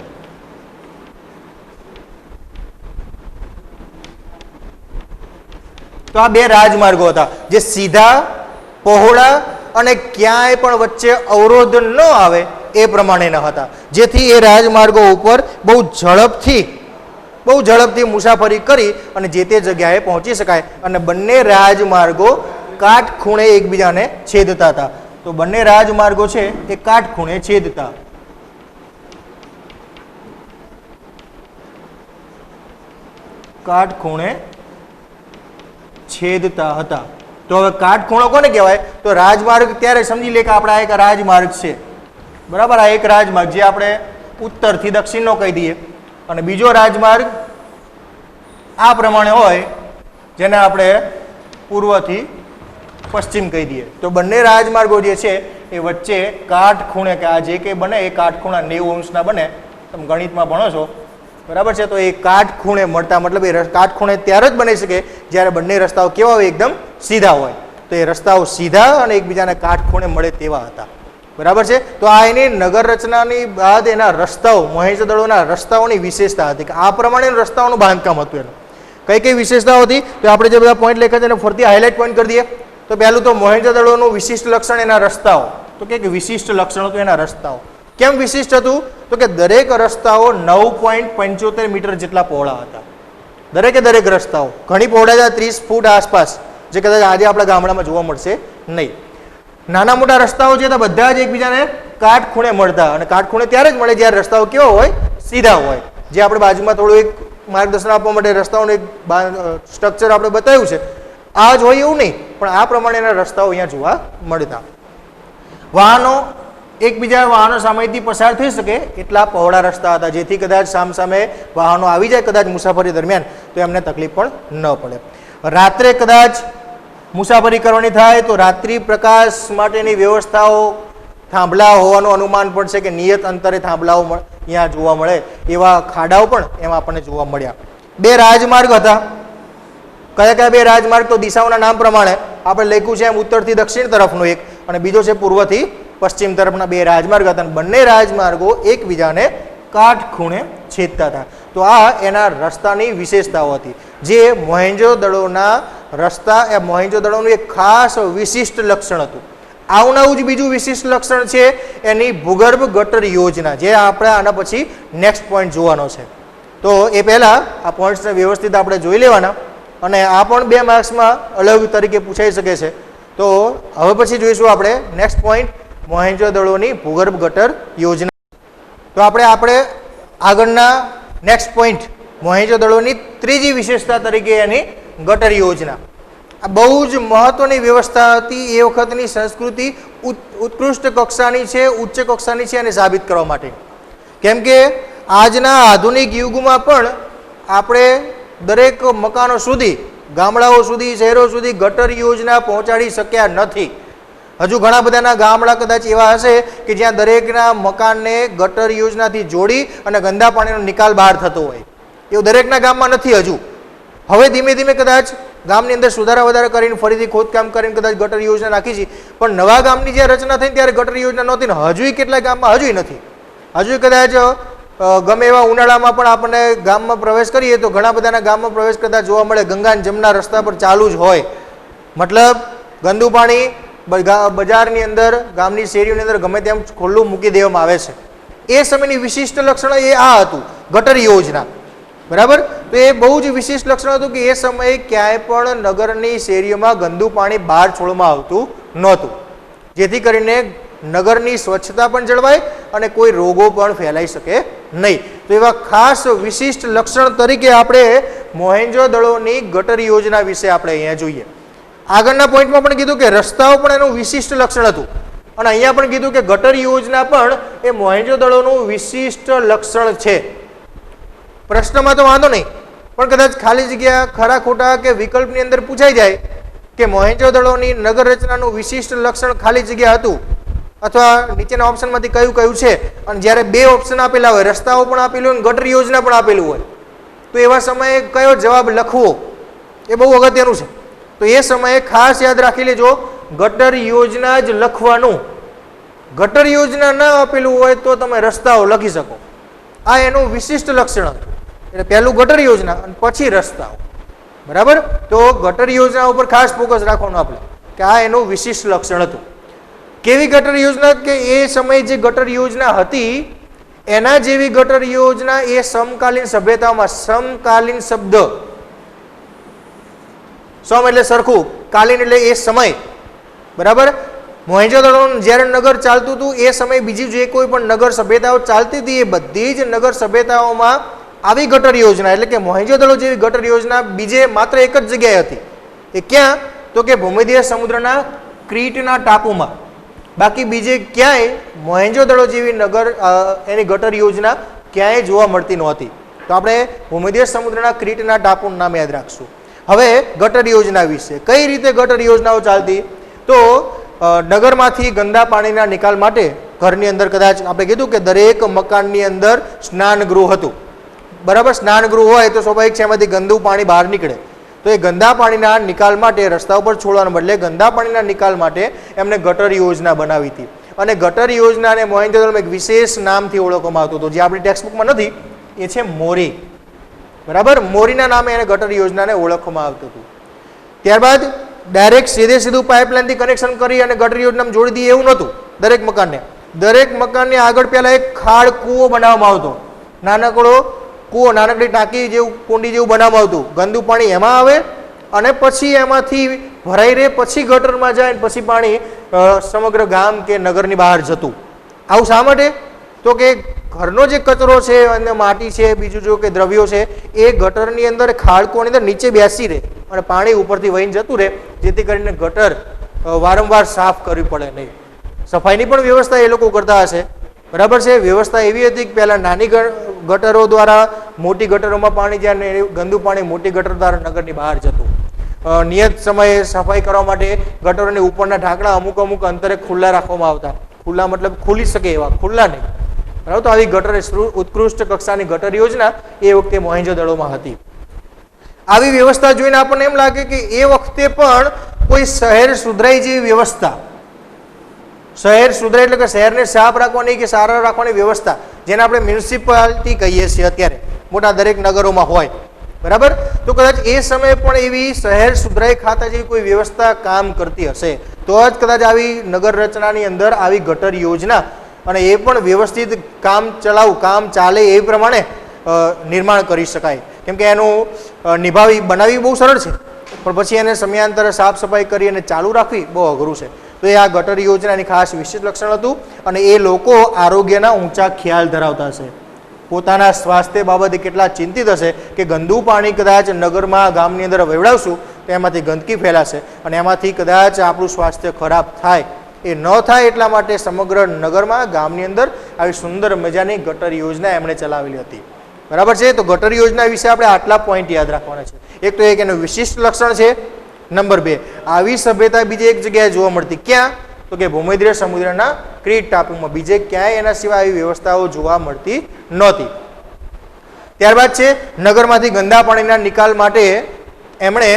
તો આ 2 રાજમાર્ગો હતા જે સીધા, પહોળા અને ક્યાંય પણ વચ્ચે અવરોધ ન આવે એ પ્રમાણેના હતા, જેથી એ રાજમાર્ગો ઉપર બહુ ઝડપથી મુસાફરી કરી અને જે તે જગ્યાએ પહોંચી શકાય. અને બંને રાજમાર્ગો કાટખૂણે એકબીજાને છેદતા હતા. તો બંને રાજમાર્ગો છે એ કાટખૂણે છેદતા. કાટખૂણે છેદતા હતા. તો હવે કાટખૂણો કોને કહેવાય? તો રાજમાર્ગ ત્યારે સમજી લે કે આપણા એક રાજમાર્ગ છે, બરાબર. આ એક રાજમાર્ગ જે આપણે ઉત્તરથી દક્ષિણનો કહી દઈએ, અને બીજો રાજમાર્ગ આ પ્રમાણે હોય જેને આપણે પૂર્વથી પશ્ચિમ કહી દઈએ. તો બંને રાજમાર્ગો જે છે એ વચ્ચે કાટખૂણે, કે આ જે કંઈ બને એ કાટખૂણા 90 અંશના બને. તમે ગણિતમાં ભણો છો, બરાબર છે. તો એ કાટખૂણે મળતા, મતલબ એ કાટખૂણે ત્યારે જ બની શકે જ્યારે બંને રસ્તાઓ કેવા હોય? એકદમ સીધા હોય. તો એ રસ્તાઓ સીધા અને એકબીજાને કાટખૂણે મળે તેવા હતા, બરાબર છે. તો આ એની નગર રચનાની બાદ એના રસ્તાઓ, મોહેંજો-દડોના રસ્તાઓની વિશેષતા હતી કે આ પ્રમાણેનું રસ્તાઓનું બાંધકામ હતું. એનું કઈ કઈ વિશેષતાઓ હતી? તો આપણે જે બધા પોઈન્ટ લખ્યા છે એને ફરીથી હાઇલાઇટ પોઈન્ટ કરી દઈએ. તો પહેલું તો મોહેંજો-દડોનું વિશિષ્ટ લક્ષણ એના રસ્તાઓ. તો કે વિશિષ્ટ લક્ષણ હતું એના રસ્તાઓ. કેમ વિશિષ્ટ હતું? તો કે દરેક રસ્તાઓ 9.75 મીટર જેટલા પહોળા હતા. દરેક રસ્તાઓ ઘણી પહોળા હતા, 30 ફૂટ આસપાસ, જે કદાચ આજે આપણા ગામડામાં જોવા મળશે નહીં. નાના મોટા રસ્તાઓ જે હતા બધા જ એકબીજાને કાટખૂણે મળતા, અને કાટખૂણે ત્યારે જ મળે જ્યારે રસ્તાઓ કેવો હોય? સીધા હોય. જે આપણે બાજુમાં થોડું એક માર્ગદર્શન આપવા માટે રસ્તાઓનું એક સ્ટ્રક્ચર આપણે બતાવ્યું છે, આ જ હોય એવું નહીં, પણ આ પ્રમાણેના રસ્તાઓ અહીંયા જોવા મળતા. વાહનો સામેથી પસાર થઈ શકે એટલા પહોળા રસ્તા હતા, જેથી કદાચ સામસામે વાહનો આવી જાય કદાચ મુસાફરી દરમિયાન તો એમને તકલીફ પણ ન પડે. રાત્રે કદાચ મુસાફરી કરવાની થાય તો રાત્રિ પ્રકાશ માટેની વ્યવસ્થાઓ, થાંભલા હોવાનું અનુમાન પણ છે કે નિયત અંતરે થાંભલાઓ અહીંયા જોવા મળે એવા ખાડાઓ પણ એમાં આપણને જોવા મળ્યા. 2 રાજમાર્ગ હતા. કયા કયા 2 રાજમાર્ગ? તો દિશાઓના નામ પ્રમાણે આપણે લખ્યું છે એમ ઉત્તરથી દક્ષિણ તરફનો એક, અને બીજો છે પૂર્વથી પશ્ચિમ તરફના 2 રાજમાર્ગ હતા. બંને રાજમાર્ગો એકબીજાને કાટખૂણે છેદતા હતા. તો આ એના રસ્તાની વિશેષતાઓ હતી, જે મોહેંજો-દડોના રસ્તા એ મોહેંજો-દડોનું એક ખાસ વિશિષ્ટ લક્ષણ હતું. આવું જ બીજું વિશિષ્ટ લક્ષણ છે એની ભૂગર્ભ ગટર યોજના, જે આપણે આના પછી નેક્સ્ટ પોઈન્ટ જોવાનો છે. તો એ પહેલાં આ પોઈન્ટ્સને વ્યવસ્થિત આપણે જોઈ લેવાના, અને આ પણ 2 માર્ક્સમાં અલગ તરીકે પૂછાઈ શકે છે. તો હવે પછી જોઈશું આપણે નેક્સ્ટ પોઈન્ટ, મોહેંજો-દડોની ભૂગર્ભ ગટર યોજના. તો આપણે આગળના નેક્સ્ટ પોઈન્ટ મોહેંજો-દડોની ત્રીજી વિશેષતા તરીકે એની ગટર યોજના. આ બહુ જ મહત્વની વ્યવસ્થા હતી. એ વખતની સંસ્કૃતિ ઉત્કૃષ્ટ કક્ષાની છે, ઉચ્ચ કક્ષાની છે, અને સાબિત કરવા માટે. કેમ કે આજના આધુનિક યુગમાં પણ આપણે દરેક મકાનો સુધી, ગામડાઓ સુધી, શહેરો સુધી ગટર યોજના પહોંચાડી શક્યા નથી. હજુ ઘણા બધાના ગામડા કદાચ એવા હશે કે જ્યાં દરેકના મકાનને ગટર યોજનાથી જોડી અને ગંદા પાણીનો નિકાલ બહાર થતો હોય. એવું દરેકના ગામમાં નથી હજુ. હવે ધીમે ધીમે કદાચ ગામની અંદર સુધારા વધારા કરીને ફરીથી ખોદકામ કરીને કદાચ ગટર યોજના નાખી છે, પણ નવા ગામની જે રચના થઈ ત્યારે ગટર યોજના નહોતી ને હજુય કેટલાક ગામમાં હજુય નથી. હજુ કદાચ ગમે એવા ઉનાળામાં પણ આપણને ગામમાં પ્રવેશ કરીએ તો ઘણા બધાના ગામમાં પ્રવેશ કરતા જોવા મળે ગંગા અને જમના રસ્તા પર ચાલુ જ હોય. મતલબ ગંદુ પાણી બજારની અંદર, ગામની શેરીઓની અંદર ગમે તેમ ખુલ્લું મૂકી દેવામાં આવે છે. એ સમયની વિશિષ્ટ લક્ષણ એ આ હતું, ગટર યોજના. બરાબર? તો એ બહુ જ વિશિષ્ટ લક્ષણ હતું કે એ સમયે ક્યાંય પણ નગરની શેરીઓમાં ગંદુ પાણી બહાર છોડવામાં આવતું નહોતું, જેથી કરીને નગરની સ્વચ્છતા પણ જળવાય અને કોઈ રોગો પણ ફેલાઈ શકે નહીં. તો એવા ખાસ વિશિષ્ટ લક્ષણ તરીકે આપણે મોહેંજો-દડોની ગટર યોજના વિશે આપણે અહીંયા જોઈએ. આગળના પોઈન્ટમાં પણ કીધું કે રસ્તાઓ પણ એનું વિશિષ્ટ લક્ષણ હતું, અને અહીંયા પણ કીધું કે ગટર યોજના પણ એ મોહેંજો-દડોનું વિશિષ્ટ લક્ષણ છે. પ્રશ્નમાં તો વાંધો નહીં, પણ કદાચ ખાલી જગ્યા ખરા ખોટા કે વિકલ્પની અંદર પૂછાઈ જાય કે મોહેંજો-દડોની નગર રચનાનું વિશિષ્ટ લક્ષણ ખાલી જગ્યા હતું અથવા નીચેના ઓપ્શનમાંથી કયું કયું છે, અને જ્યારે બે ઓપ્શન આપેલા હોય, રસ્તાઓ પણ આપેલું હોય ગટર યોજના પણ આપેલું હોય, તો એવા સમયે કયો જવાબ લખવો એ બહુ અગત્યનું છે. તો એ સમયે ખાસ યાદ રાખી લેજો, ગટર યોજના જ લખવાનું. ગટર યોજના ન આપેલું હોય તો તમે રસ્તાઓ લખી શકો. આ એનું વિશિષ્ટ લક્ષણ હતું. એટલે પહેલું ગટર યોજના અને પછી રસ્તાઓ. બરાબર? તો ગટર યોજના ઉપર ખાસ ફોકસ રાખવાનું આપણે કે આ એનું વિશિષ્ટ લક્ષણ હતું. કેવી ગટર યોજના? કે એ સમયે જે ગટર યોજના હતી એના જેવી ગટર યોજના એ સમકાલીન સભ્યતાઓમાં, સમકાલીન શબ્દ, સમ એટલે સરખું, કાલીન એટલે એ સમય. બરાબર? મોહેંજો-દડોનું જ્યારે નગર ચાલતું હતું એ સમયે બીજી જે કોઈ પણ નગર સભ્યતાઓ ચાલતી હતી એ બધી જ નગર સભ્યતાઓમાં આવી ગટર યોજના, એટલે કે મોહેંજો-દડો જેવી ગટર યોજના બીજે માત્ર એક જ જગ્યાએ હતી. એ ક્યાં? તો કે ભૂમધ્ય સમુદ્રના ક્રીટના ટાપુમાં. બાકી બીજે ક્યાંય મોહેંજો-દડો જેવી નગર એની ગટર યોજના ક્યાંય જોવા મળતી નહોતી. તો આપણે ભૂમધ્ય સમુદ્રના ક્રીટના ટાપુનું નામ યાદ રાખશું. હવે ગટર યોજના વિશે, કઈ રીતે ગટર યોજનાઓ ચાલતી? તો નગરમાંથી ગંદા પાણીના નિકાલ માટે ઘરની અંદર કદાચ આપણે કીધું કે દરેક મકાનની અંદર સ્નાન ગૃહ હતું. બરાબર? સ્નાન ગૃહ હોય તો સ્વાભાવિક છે એમાંથી ગંદુ પાણી બહાર નીકળે. તો એ ગંદા પાણીના નિકાલ માટે રસ્તા ઉપર છોડવાને બદલે ગંદા પાણીના નિકાલ માટે એમને ગટર યોજના બનાવી હતી. અને ગટર યોજનાને મોહેંજો-દડોમાં એક વિશેષ નામથી ઓળખવામાં આવતું હતું, જે આપણી ટેક્સ્ટબુકમાં નથી. એ છે મોરી. બરાબર? મોરીના નામે એને ગટર યોજનાને ઓળખવામાં આવતું હતું. ત્યારબાદ ડાયરેક્ટ સીધું પાઇપલાઇનથી કનેક્શન કરી અને ગટર યોજનામાં જોડી દઈએ એવું નહોતું. દરેક મકાનને આગળ પહેલા એક ખાડ કૂવો બનાવવામાં આવતો, નાનકડો કૂવો, નાનકડી ટાંકી જેવું, કુંડી જેવું બનાવવામાં આવતું. ગંદુ પાણી એમાં આવે અને પછી એમાંથી ભરાઈ રહે, પછી ગટરમાં જાય, પછી પાણી સમગ્ર ગામ કે નગરની બહાર જતું. આવું શા માટે? તો કે ઘરનો જે કચરો છે અને માટી છે, બીજું જો કે દ્રવ્યો છે, એ ગટરની અંદર ખાડકોની અંદર નીચે બેસી રહે અને પાણી ઉપરથી વહીને જતું રહે, જેથી કરીને ગટર વારંવાર સાફ કરવી પડે નહીં. સફાઈની પણ વ્યવસ્થા એ લોકો કરતા હશે. બરાબર છે? વ્યવસ્થા એવી હતી કે પહેલાં નાની ગટરો દ્વારા મોટી ગટરોમાં પાણી જાય ને ગંદુ પાણી મોટી ગટર દ્વારા નગરની બહાર જતું. નિયત સમયે સફાઈ કરવા માટે ગટરોની ઉપરના ઢાંકણા અમુક અંતરે ખુલ્લા રાખવામાં આવતા. ખુલ્લા મતલબ ખુલી શકે એવા, ખુલ્લા નહીં. બરાબર? તો આવી ગટર, ઉત્કૃષ્ટ કક્ષાની ગટર યોજના એ વખતે મોહેંજો-દડોમાં હતી. આવી વ્યવસ્થા જોઈને આપણને એમ લાગે કે એ વખતે પણ કોઈ શહેર સુધરાય જેવી વ્યવસ્થા, શહેર સુધરાય એટલે કે શહેરને સાફ રાખવાની કે સારા રાખવાની વ્યવસ્થા, જેને આપણે મ્યુનિસિપાલિટી કહીએ છીએ અત્યારે, મોટા દરેક નગરોમાં હોય. બરાબર? તો કદાચ એ સમયે પણ એવી શહેર સુધરાઈ ખાતા જેવી કોઈ વ્યવસ્થા કામ કરતી હશે, તો જ કદાચ આવી નગર રચનાની અંદર આવી ગટર યોજના અને એ પણ વ્યવસ્થિત કામ ચાલે એ પ્રમાણે નિર્માણ કરી શકાય. કેમ કે એનું બનાવવી બહુ સરળ છે, પણ પછી એને સમયાંતરે સાફ સફાઈ કરી અને ચાલુ રાખવી બહુ અઘરું છે. તો એ આ ગટર યોજનાની ખાસ વિશેષ લક્ષણ હતું. અને એ લોકો આરોગ્યના ઊંચા ખ્યાલ ધરાવતા હશે, પોતાના સ્વાસ્થ્ય બાબતે કેટલા ચિંતિત હશે કે ગંદુ પાણી કદાચ નગરમાં, ગામની અંદર વેવડાવશું તો એમાંથી ગંદકી ફેલાશે અને એમાંથી કદાચ આપણું સ્વાસ્થ્ય ખરાબ થાય. એ ન થાય એટલા માટે સમગ્ર નગરમાં, ગામની અંદર આવી સુંદર મજાની ગટર યોજના એમણે ચલાવેલી હતી. બરાબર છે? તો ગટર યોજના વિશે આપણે આટલા પોઈન્ટ યાદ રાખવાના છે. એક તો એક એનું વિશિષ્ટ લક્ષણ છે. નંબર 2, આવી સભ્યતા બીજી એક જગ્યાએ જોવા મળતી. ક્યાં? તો તો કે ભૂમધ્ય સમુદ્રના ક્રીટ ટાપુમાં, બીજે ક્યાંય એના સિવાય આવી વ્યવસ્થાઓ જોવા મળતી નહોતી. ત્યારબાદ છે નગરમાંથી ગંદા પાણીના નિકાલ માટે એમણે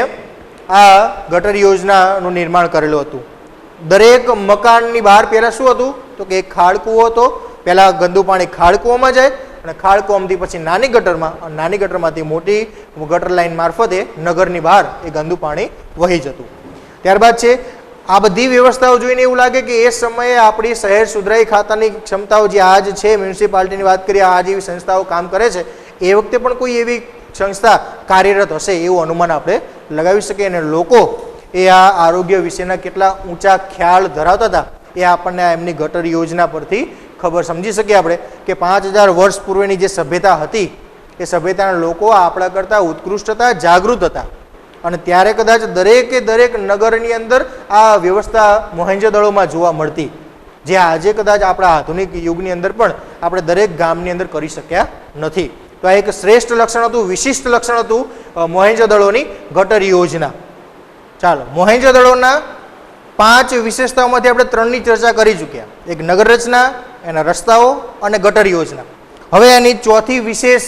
આ ગટર યોજનાનું નિર્માણ કરેલું હતું. દરેક મકાનની બહાર પહેલાં શું હતું તો કે એક ખાડકૂવો હતો. પહેલાં ગંદુ પાણી ખાડકૂવામાં જાય અને ખાડકૂવામાંથી પછી નાની ગટરમાં, નાની ગટરમાંથી મોટી ગટર લાઈન મારફતે નગરની બહાર એ ગંદુ પાણી વહી જતું. ત્યારબાદ છે આ બધી વ્યવસ્થાઓ જોઈને એવું લાગે કે એ સમયે આપણી શહેર સુધરાઈ ખાતાની ક્ષમતાઓ જે આજ છે, મ્યુનિસિપાલિટીની વાત કરીએ, આ જેવી સંસ્થાઓ કામ કરે છે, એ વખતે પણ કોઈ એવી સંસ્થા કાર્યરત હશે એવું અનુમાન આપણે લગાવી શકીએ. અને લોકો એ આ આરોગ્ય વિશેના કેટલા ઊંચા ખ્યાલ ધરાવતા હતા એ આપણને એમની ગટર યોજના પરથી ખબર સમજી શકીએ આપણે કે 5000 વર્ષ પૂર્વેની જે સભ્યતા હતી એ સભ્યતાના લોકો આપણા કરતાં ઉત્કૃષ્ટ હતા, જાગૃત હતા. અને ત્યારે કદાચ દરેકે દરેક નગરની અંદર આ વ્યવસ્થા મોહેંજો-દડોમાં જોવા મળતી, જે આજે કદાચ આપણા આધુનિક યુગની અંદર પણ આપણે દરેક ગામની અંદર કરી શક્યા નથી. તો આ એક શ્રેષ્ઠ લક્ષણ હતું, વિશિષ્ટ લક્ષણ હતું મોહેંજો-દડોની ગટર યોજના. ચાલો, મોહેંજો-દડોના 5 વિશેષતાઓમાંથી આપણે 3ની ચર્ચા કરી ચૂક્યા. એક નગર રચના, એના રસ્તાઓ અને ગટર યોજના. હવે એની ચોથી વિશેષ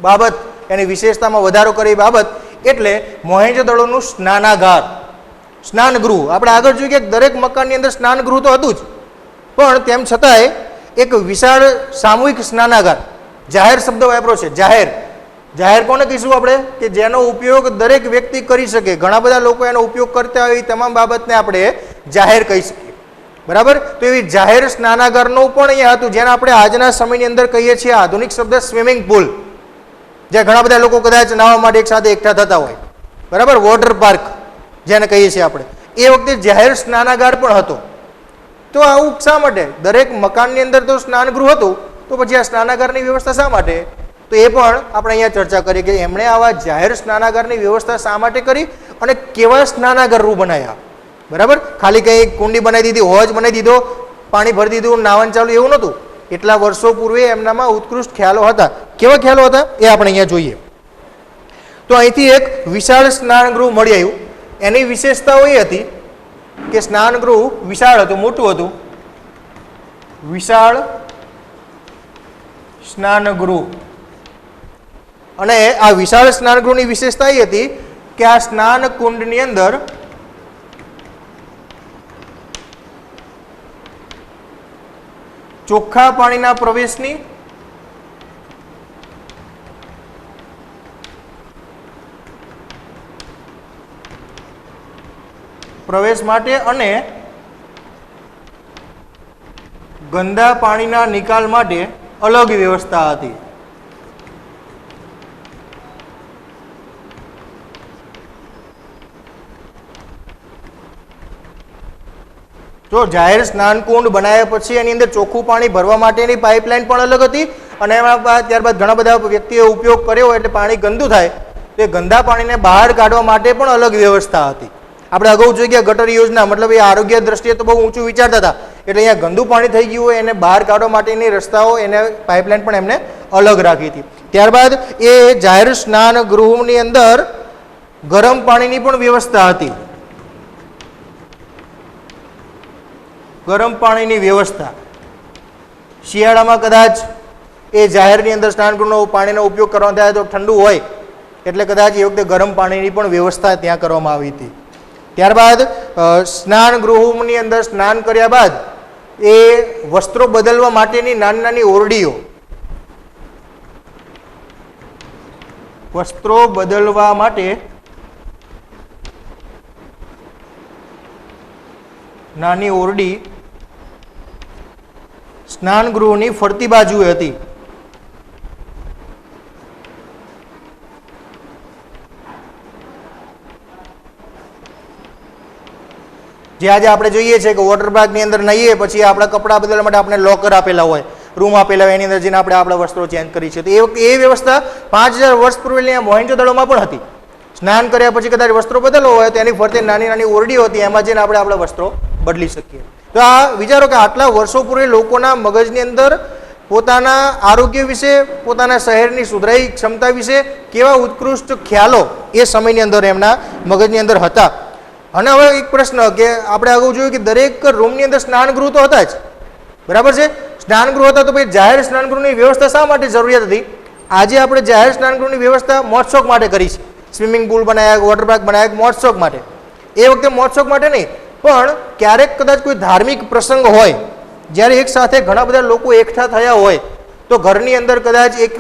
બાબત, એની વિશેષતામાં વધારો કરી બાબત એટલે મોહેંજો-દડોનું સ્નાનાગાર, સ્નાનગૃહ. આપણે આગળ જોઈએ કે દરેક મકાનની અંદર સ્નાનગૃહ તો હતું જ, પણ તેમ છતાંય એક વિશાળ સામૂહિક સ્નાનાગાર, જાહેર શબ્દ વાપરો છે, જાહેર. જાહેર કોને કહીશું આપણે કે જેનો ઉપયોગ દરેક વ્યક્તિ કરી શકે, ઘણા બધા લોકો એનો ઉપયોગ કરતા હોય, તમામ બાબતને આપણે જાહેર કહી શકીએ. બરાબર? તો એવી જાહેર સ્નાનાગારનું પણ અહીંયા હતું, જેને આપણે આજના સમયની અંદર કહીએ છીએ આધુનિક શબ્દ સ્વિમિંગ પુલ, જ્યાં ઘણા બધા લોકો કદાચ નાહવા માટે એક સાથે એકઠા થતા હોય. બરાબર? વોટર પાર્ક જેને કહીએ છીએ આપણે, એ વખતે જાહેર સ્નાનાગાર પણ હતો. તો આવું શા માટે? દરેક મકાનની અંદર તો સ્નાનગૃહ હતું, તો પછી આ સ્નાનાગારની વ્યવસ્થા શા માટે? તો એ પણ આપણે અહીંયા ચર્ચા કરીએ કે એમણે આવા જાહેર સ્નાનાગારની વ્યવસ્થા શા માટે કરી અને કેવા સ્નાનાગારો બનાવ્યા. બરાબર? ખાલી કંઈ કુંડી બનાવી દીધી, હોજ બનાવી દીધો, પાણી ભરી દીધું, નાવાનું ચાલુ, એવું નહોતું. એટલા વર્ષો પૂર્વે એમનામાં ઉત્કૃષ્ટ ખ્યાલો હતા. કેવા ખ્યાલો હતા એ આપણે અહીંયા જોઈએ. તો અહીંથી એક વિશાળ સ્નાનગૃહ મળી આવ્યું. એની વિશેષતાઓ એ હતી કે સ્નાનગૃહ વિશાળ હતું, મોટું હતું. વિશાળ સ્નાનગૃહ. અને આ વિશાળ સ્નાનગૃહની વિશેષતા એ હતી કે આ સ્નાન કુંડની અંદર ચોખ્ખા પાણીના પ્રવેશની પ્રવેશ માટે અને ગંદા પાણીના નિકાલ માટે અલગ વ્યવસ્થા હતી. જો જાહેર સ્નાન કુંડ બનાવ્યા પછી એની અંદર ચોખ્ખું પાણી ભરવા માટેની પાઇપલાઇન પણ અલગ હતી અને એમાં ત્યારબાદ ઘણા બધા વ્યક્તિઓએ ઉપયોગ કર્યો એટલે પાણી ગંદુ થાય તો એ ગંદા પાણીને બહાર કાઢવા માટે પણ અલગ વ્યવસ્થા હતી. આપણે અગાઉ જોઈ ગયા ગટર યોજના, મતલબ એ આરોગ્ય દ્રષ્ટિએ તો બહુ ઊંચું વિચારતા હતા, એટલે અહીંયા ગંદુ પાણી થઈ ગયું હોય એને બહાર કાઢવા માટેની રસ્તાઓ, એને પાઇપલાઇન પણ એમને અલગ રાખી હતી. ત્યારબાદ એ જાહેર સ્નાન ગૃહની અંદર ગરમ પાણીની પણ વ્યવસ્થા હતી. ગરમ પાણીની વ્યવસ્થા શિયાળામાં કદાચ એ જાહેરની અંદર સ્નાનગૃહનો પાણીનો ઉપયોગ કરવાનો થાય તો ઠંડુ હોય એટલે કદાચ એ વખતે ગરમ પાણીની પણ વ્યવસ્થા ત્યાં કરવામાં આવી હતી. ત્યારબાદ સ્નાન ગૃહની અંદર સ્નાન કર્યા બાદ એ વસ્ત્રો બદલવા માટેની નાની નાની ઓરડીઓ, વસ્ત્રો બદલવા માટે નાની ઓરડી સ્નાન ગૃહની ફરતી બાજુએ હતી. જે આજે આપણે જોઈએ છે કે વોટર પાર્કની અંદર નહીએ પછી આપણા કપડાં બદલવા માટે આપણે લોકર આપેલા હોય, રૂમ આપેલા હોય, એની અંદર જઈને આપણે આપણા વસ્ત્રો ચેન્જ કરી છે. તો એ વખતે એ વ્યવસ્થા 5000 વર્ષ પૂર્વે મોહેંજો-દડોમાં પણ હતી. સ્નાન કર્યા પછી કદાચ વસ્ત્રો બદલવો હોય તો એની ફરતે નાની નાની ઓરડીઓ હતી, એમાં જઈને આપણે આપણા વસ્ત્રો બદલી શકીએ. તો આ વિચારો કે આટલા વર્ષો પૂર્વે લોકોના મગજની અંદર પોતાના આરોગ્ય વિશે, પોતાના શહેરની સુધરાઈ ક્ષમતા વિશે કેવા ઉત્કૃષ્ટ ખ્યાલો એ સમયની અંદર એમના મગજની અંદર હતા. અને હવે એક પ્રશ્ન કે આપણે અગાઉ જોયું કે દરેક રૂમની અંદર સ્નાનગૃહ તો હતા જ, બરાબર છે? સ્નાનગૃહ હતા તો ભાઈ જાહેર સ્નાનગૃહની વ્યવસ્થા શા માટે જરૂરિયાત હતી? આજે આપણે જાહેર સ્નાનગૃહની વ્યવસ્થા મોજ-શોખ માટે કરી છે. સ્વિમિંગ પુલ બનાવ્યા, વોટર પાર્ક બનાવ્યા મોજ-શોખ માટે. એ વખતે મોજ-શોખ માટે નહીં, પણ ક્યારેક કદાચ કોઈ ધાર્મિક પ્રસંગ હોય, જ્યારે એક સાથે ઘણા બધા લોકો એકઠા થયા હોય, તો ઘરની અંદર કદાચ એક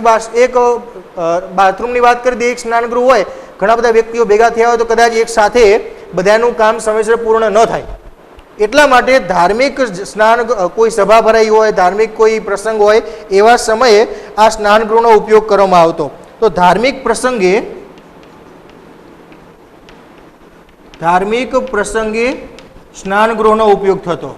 બાથરૂમની વાત કરી દઈએ, એક સ્નાનગૃહ હોય, ઘણા બધા વ્યક્તિઓ ભેગા થયા હોય તો કદાચ એક સાથે બધાનું કામ સમયસર પૂર્ણ ન થાય. એટલા માટે ધાર્મિક સ્નાન, કોઈ સભા ભરાઈ હોય, ધાર્મિક કોઈ પ્રસંગ હોય, એવા સમયે આ સ્નાનગૃહનો ઉપયોગ કરવામાં આવતો. તો ધાર્મિક પ્રસંગે સ્નાનગૃહનો ઉપયોગ થતો.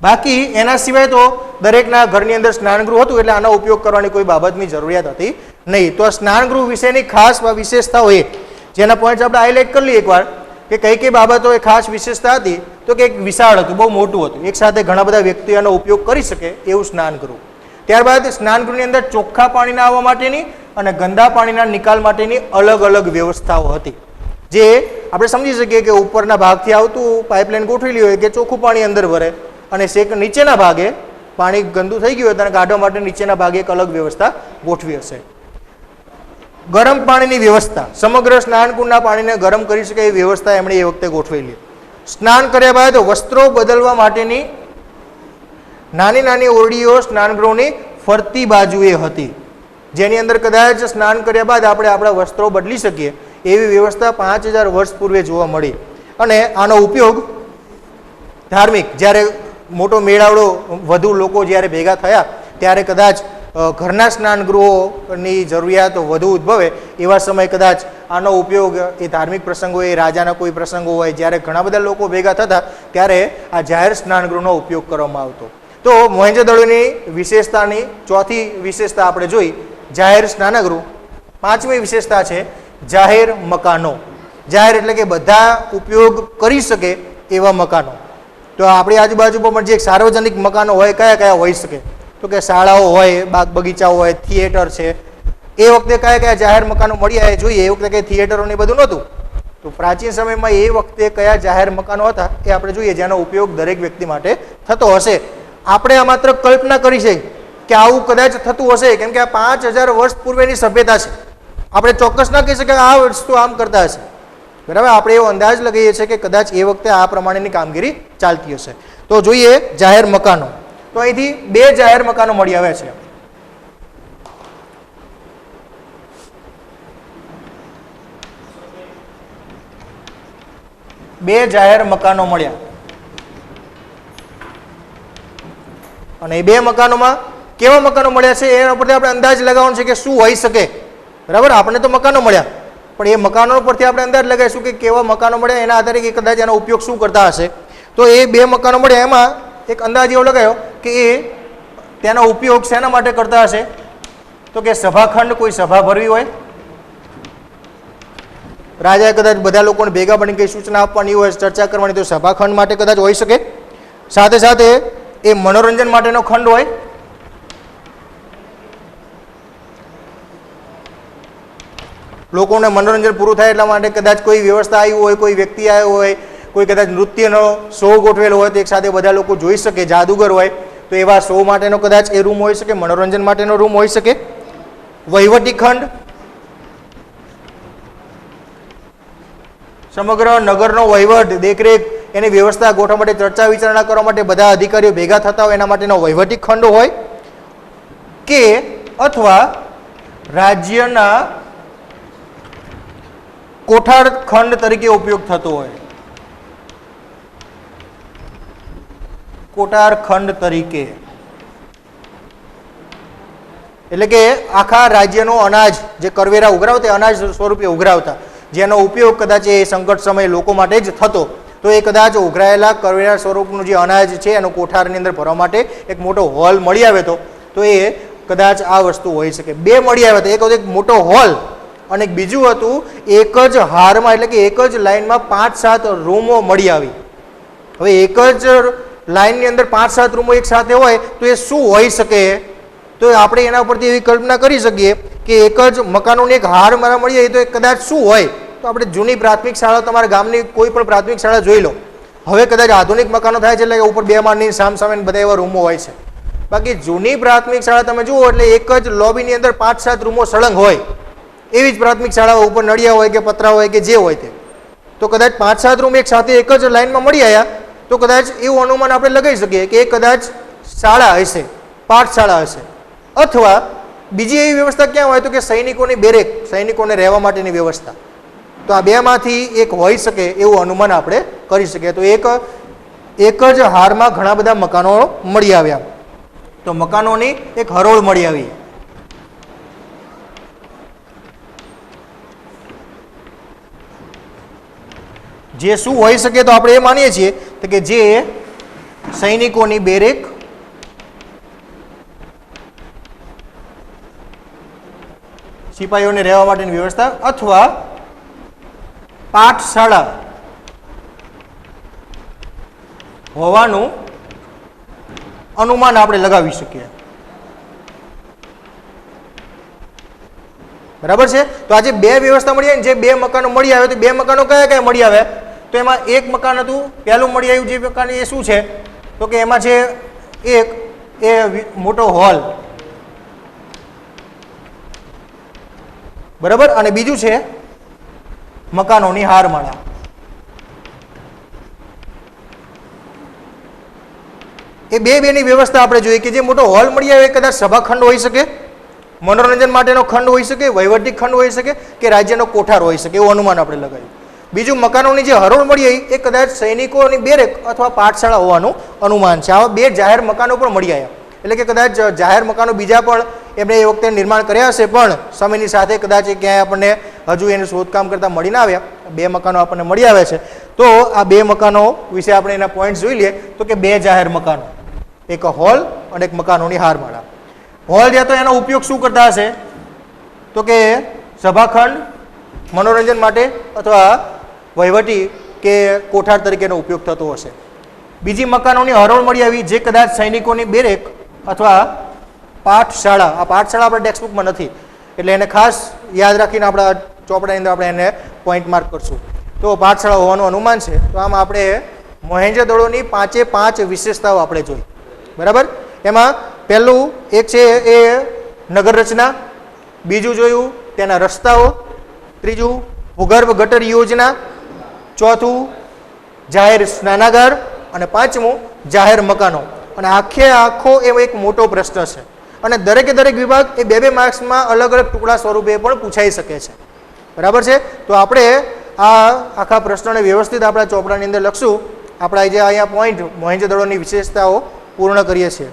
બાકી એના સિવાય તો દરેકના ઘરની અંદર સ્નાનગૃહ હતું, એટલે આનો ઉપયોગ કરવાની કોઈ બાબતની જરૂરિયાત હતી નહીં. તો આ સ્નાનગૃહ વિશેની ખાસ વિશેષતાઓ એ જેના પોઈન્ટ આપણે હાઇલાઇટ કરી લઈએ એકવાર, કે કઈ કઈ બાબતો એ ખાસ વિશેષતા હતી. તો કે એક વિશાળ હતું, બહુ મોટું હતું, એક સાથે ઘણા બધા વ્યક્તિઓ એનો ઉપયોગ કરી શકે એવું સ્નાનગૃહ. ત્યારબાદ સ્નાનગૃહની અંદર ચોખ્ખા પાણીના આવવા માટેની અને ગંદા પાણીના નિકાલ માટેની અલગ અલગ વ્યવસ્થાઓ હતી, જે આપણે સમજી શકીએ કે ઉપરના ભાગથી આવતું પાઇપલાઇન ગોઠવેલી હોય કે ચોખ્ખું પાણી અંદર ભરે, અને શેક નીચેના ભાગે પાણી ગંદુ થઈ ગયું હોય તેને કાઢવા માટે નીચેના ભાગે એક અલગ વ્યવસ્થા ગોઠવી હશે. ગરમ પાણીની વ્યવસ્થા, સમગ્ર સ્નાનકુંડના પાણીને ગરમ કરી શકે એવી વ્યવસ્થા એમણે એ વખતે ગોઠવેલી. સ્નાન કર્યા બાદ વસ્ત્રો બદલવા માટેની નાની નાની ઓરડીઓ સ્નાનગૃહની ફરતી બાજુએ હતી, જેની અંદર કદાચ સ્નાન કર્યા બાદ આપણે આપણા વસ્ત્રો બદલી શકીએ એવી વ્યવસ્થા 5000 વર્ષ પૂર્વે જોવા મળી. અને આનો ઉપયોગ ધાર્મિક, જ્યારે મોટો મેળાવડો, વધુ લોકો જ્યારે ભેગા થયા ત્યારે કદાચ ઘરના સ્નાનગૃહોની જરૂરિયાત વધુ ઉદ્ભવે એવા સમયે કદાચ આનો ઉપયોગ એ ધાર્મિક પ્રસંગો, એ રાજાના કોઈ પ્રસંગો હોય, જ્યારે ઘણા બધા લોકો ભેગા થતા ત્યારે આ જાહેર સ્નાનગૃહનો ઉપયોગ કરવામાં આવતો. તો મોહેંજો-દડોની વિશેષતાની ચોથી વિશેષતા આપણે જોઈ જાહેર સ્નાનગૃહ. પાંચમી વિશેષતા છે જાહેર મકાનો. જાહેર એટલે કે બધા ઉપયોગ કરી શકે એવા મકાનો. તો આપણી આજુબાજુ પણ જે સાર્વજનિક મકાનો હોય કયા કયા હોઈ શકે? તો કે શાળાઓ હોય, બાગ બગીચાઓ હોય, થિયેટર છે. એ વખતે કયા કયા જાહેર મકાનો મળ્યા એ જોઈએ. એ વખતે કંઈ થિયેટરો ને બધું નહોતું, તો પ્રાચીન સમયમાં એ વખતે કયા જાહેર મકાનો હતા એ આપણે જોઈએ, જેનો ઉપયોગ દરેક વ્યક્તિ માટે થતો હશે. આપણે આ માત્ર કલ્પના કરી છે કે આવું કદાચ થતું હશે, કેમ કે આ 5000 વર્ષ પૂર્વેની સભ્યતા છે. આપણે ચોક્કસ ના કહી શકીએ કે આ વસ્તુ આમ કરતા હશે, બરાબર? આપણે એવો અંદાજ લગાવીએ છીએ કે કદાચ એ વખતે આ પ્રમાણેની કામગીરી ચાલતી હશે. તો જોઈએ જાહેર મકાનો. તો અહીંથી 2 જાહેર મકાનો મળી આવ્યા છે. બે જાહેર મકાનો મળ્યા, અને એ 2 મકાનોમાં કેવા મકાનો મળ્યા છે એના પરથી આપણે અંદાજ લગાવવાનો છે કે શું હોઈ શકે, બરાબર? આપણને તો મકાનો મળ્યા, પણ એ મકાનો પરથી આપણે અંદાજ લગાવીશું કે કેવા મકાનો મળ્યા, એના આધારે કે કદાચ એનો ઉપયોગ શું કરતા હશે. તો એ 2 મકાનો મળ્યા, એમાં એક અંદાજ એવો લગાવ્યો કે એ તેનો ઉપયોગ શેના માટે કરતા હશે? તો કે સભાખંડ, કોઈ સભા ભરવી હોય, રાજાએ કદાચ બધા લોકોને ભેગા બની કંઈ સૂચના આપવાની હોય, ચર્ચા કરવાની, તો સભાખંડ માટે કદાચ હોઈ શકે. સાથે સાથે એ મનોરંજન માટેનો ખંડ હોય, લોકોને મનોરંજન પૂરું થાય એટલા માટે કદાચ કોઈ વ્યવસ્થા આવી હોય, કોઈ વ્યક્તિ આવ્યો હોય, કોઈ કદાચ નૃત્યનો શો ગોઠવેલો હોય તો એક સાથે બધા લોકો જોઈ શકે, જાદુગર હોય તો એવા શો માટેનો કદાચ એ રૂમ હોઈ શકે, મનોરંજન માટેનો રૂમ હોઈ શકે. વહીવટી ખંડ, સમગ્ર નગરનો વહીવટ, દેખરેખ, એની વ્યવસ્થા ગોઠવવા માટે, ચર્ચા વિચારણા કરવા માટે બધા અધિકારીઓ ભેગા થતા હોય એના માટેનો વહીવટી ખંડ હોય, કે અથવા રાજ્યના કોઠાર ખંડ તરીકે ઉપયોગ થતો હોય. કોઠાર ખંડ તરીકે એટલે કે આખા રાજ્યનો અનાજ જે કરવેરા ઉઘરાવતા, અનાજ સ્વરૂપે ઉઘરાવતા, જેનો ઉપયોગ કદાચ એ સંકટ સમયે લોકો માટે જ થતો, તો એ કદાચ ઉઘરાયેલા કરવેરા સ્વરૂપનું જે અનાજ છે એનો કોઠારની અંદર ભરવા માટે એક મોટો હોલ મળી આવે તો એ કદાચ આ વસ્તુ હોઈ શકે. 2 મળી આવ્યા હતા, એક હતો એક મોટો હોલ અને બીજું હતું એક જ હારમાં, એટલે કે એક જ લાઈનમાં 5-7 રૂમો મળી આવી. હવે એક જ લાઈનની અંદર 5-7 રૂમો એક સાથે હોય તો એ શું હોઈ શકે? તો આપણે એના ઉપરથી એવી કલ્પના કરી શકીએ કે એક જ મકાનોની એક હાર મારા મળી જાય તો એ કદાચ શું હોય, તો આપણે જૂની પ્રાથમિક શાળા, તમારા ગામની કોઈ પણ પ્રાથમિક શાળા જોઈ લો. હવે કદાચ આધુનિક મકાનો થાય છે એટલે ઉપર 2 માળની સામસામે બધા એવા રૂમો હોય છે. બાકી જૂની પ્રાથમિક શાળા તમે જુઓ એટલે એક જ લોબીની અંદર 5-7 રૂમો સળંગ હોય. એવી જ પ્રાથમિક શાળાઓ ઉપર નળિયા હોય કે પતરા હોય કે જે હોય તે. તો કદાચ 5-7 રૂમ એક સાથે એક જ લાઈનમાં મળી આવ્યા તો કદાચ એવું અનુમાન આપણે લગાવી શકીએ કે એ કદાચ શાળા હશે, પાઠશાળા હશે. અથવા બીજી એવી વ્યવસ્થા ક્યાં હોય તો કે સૈનિકોની બેરેક, સૈનિકોને રહેવા માટેની વ્યવસ્થા. તો આ 2માંથી એક હોઈ શકે એવું અનુમાન આપણે કરી શકીએ. તો એક જ હારમાં ઘણા બધા મકાનો મળી આવ્યા. તો મકાનોની એક હરોળ મળી આવી. જે શું હોઈ શકે તો આપણે એ માનીએ છીએ કે જે સૈનિકોની બેરેક, સિપાહીઓને રહેવા માટેની વ્યવસ્થા અથવા પાઠશાળા હોવાનું અનુમાન આપણે લગાવી શકીએ. બરાબર છે. તો આજે 2 વ્યવસ્થા મળી આવી, જે 2 મકાનો મળી આવે તો 2 મકાનો કયા કયા મળી આવે, તો એમાં એક મકાન હતું પહેલું મળી આવ્યું. જે મકાન એ શું છે તો કે એમાં છે એક એ મોટો હોલ, બરાબર, અને બીજું છે મકાનોની હારમાળા. એ બેની વ્યવસ્થા આપણે જોઈએ કે જે મોટો હોલ મળી આવે કદાચ સભાખંડ હોઈ શકે, મનોરંજન માટેનો ખંડ હોઈ શકે, વહીવટી ખંડ હોઈ શકે કે રાજ્યનો કોઠાર હોઈ શકે, એવું અનુમાન આપણે લગાવ્યું. બીજું મકાનોની જે હરોળ મળી આવી એ કદાચ સૈનિકોની બેરેક અથવા પાઠશાળા હોવાનું અનુમાન છે. આવા 2 જાહેર મકાનો પણ મળી આવ્યા. એટલે કે કદાચ જાહેર મકાનો બીજા પણ એમણે એ વખતે નિર્માણ કર્યા હશે, પણ સમયની સાથે કદાચ એ ક્યાંય આપણને હજુ એનું શોધકામ કરતાં મળી ના આવ્યા. 2 મકાનો આપણને મળી આવે છે. તો આ 2 મકાનો વિશે આપણે એના પોઈન્ટ જોઈ લઈએ. તો કે 2 જાહેર મકાનો, એક હોલ અને એક મકાનોની હારમાળા. હોલ જ્યાં તો એનો ઉપયોગ શું કરતા હશે તો કે સભાખંડ, મનોરંજન માટે અથવા વહીવટી કે કોઠાર તરીકેનો ઉપયોગ થતો હશે. બીજી મકાનોની હરોળ મળી આવી જે કદાચ સૈનિકોની બેરેક અથવા પાઠશાળા. આ પાઠશાળા આપણે ટેક્સ્ટબુકમાં નથી એટલે એને ખાસ યાદ રાખીને આપણા ચોપડાની અંદર આપણે એને પોઈન્ટ માર્ક કરશું. તો પાઠશાળા હોવાનું અનુમાન છે. તો આમ આપણે મોહેંજો-દડોની 5 વિશેષતાઓ આપણે જોઈ. બરાબર. એમાં પહેલું એક છે એ નગર રચના, બીજું જોયું તેના રસ્તાઓ, ત્રીજું ભૂગર્ભ ગટર યોજના, ચોથું જાહેર સ્નાનાગાર અને પાંચમું જાહેર મકાનો. અને આખો એવો એક મોટો પ્રશ્ન છે અને દરેક વિભાગ એ 2 માર્ક્સમાં અલગ અલગ ટુકડા સ્વરૂપે પણ પૂછાઈ શકે છે. બરાબર છે. તો આપણે આ આખા પ્રશ્નોને વ્યવસ્થિત આપણા ચોપડાની અંદર લખશું. આપણા જે અહીંયા પોઈન્ટ મોહેંજો-દડોની વિશેષતાઓ પૂર્ણ કરીએ છીએ.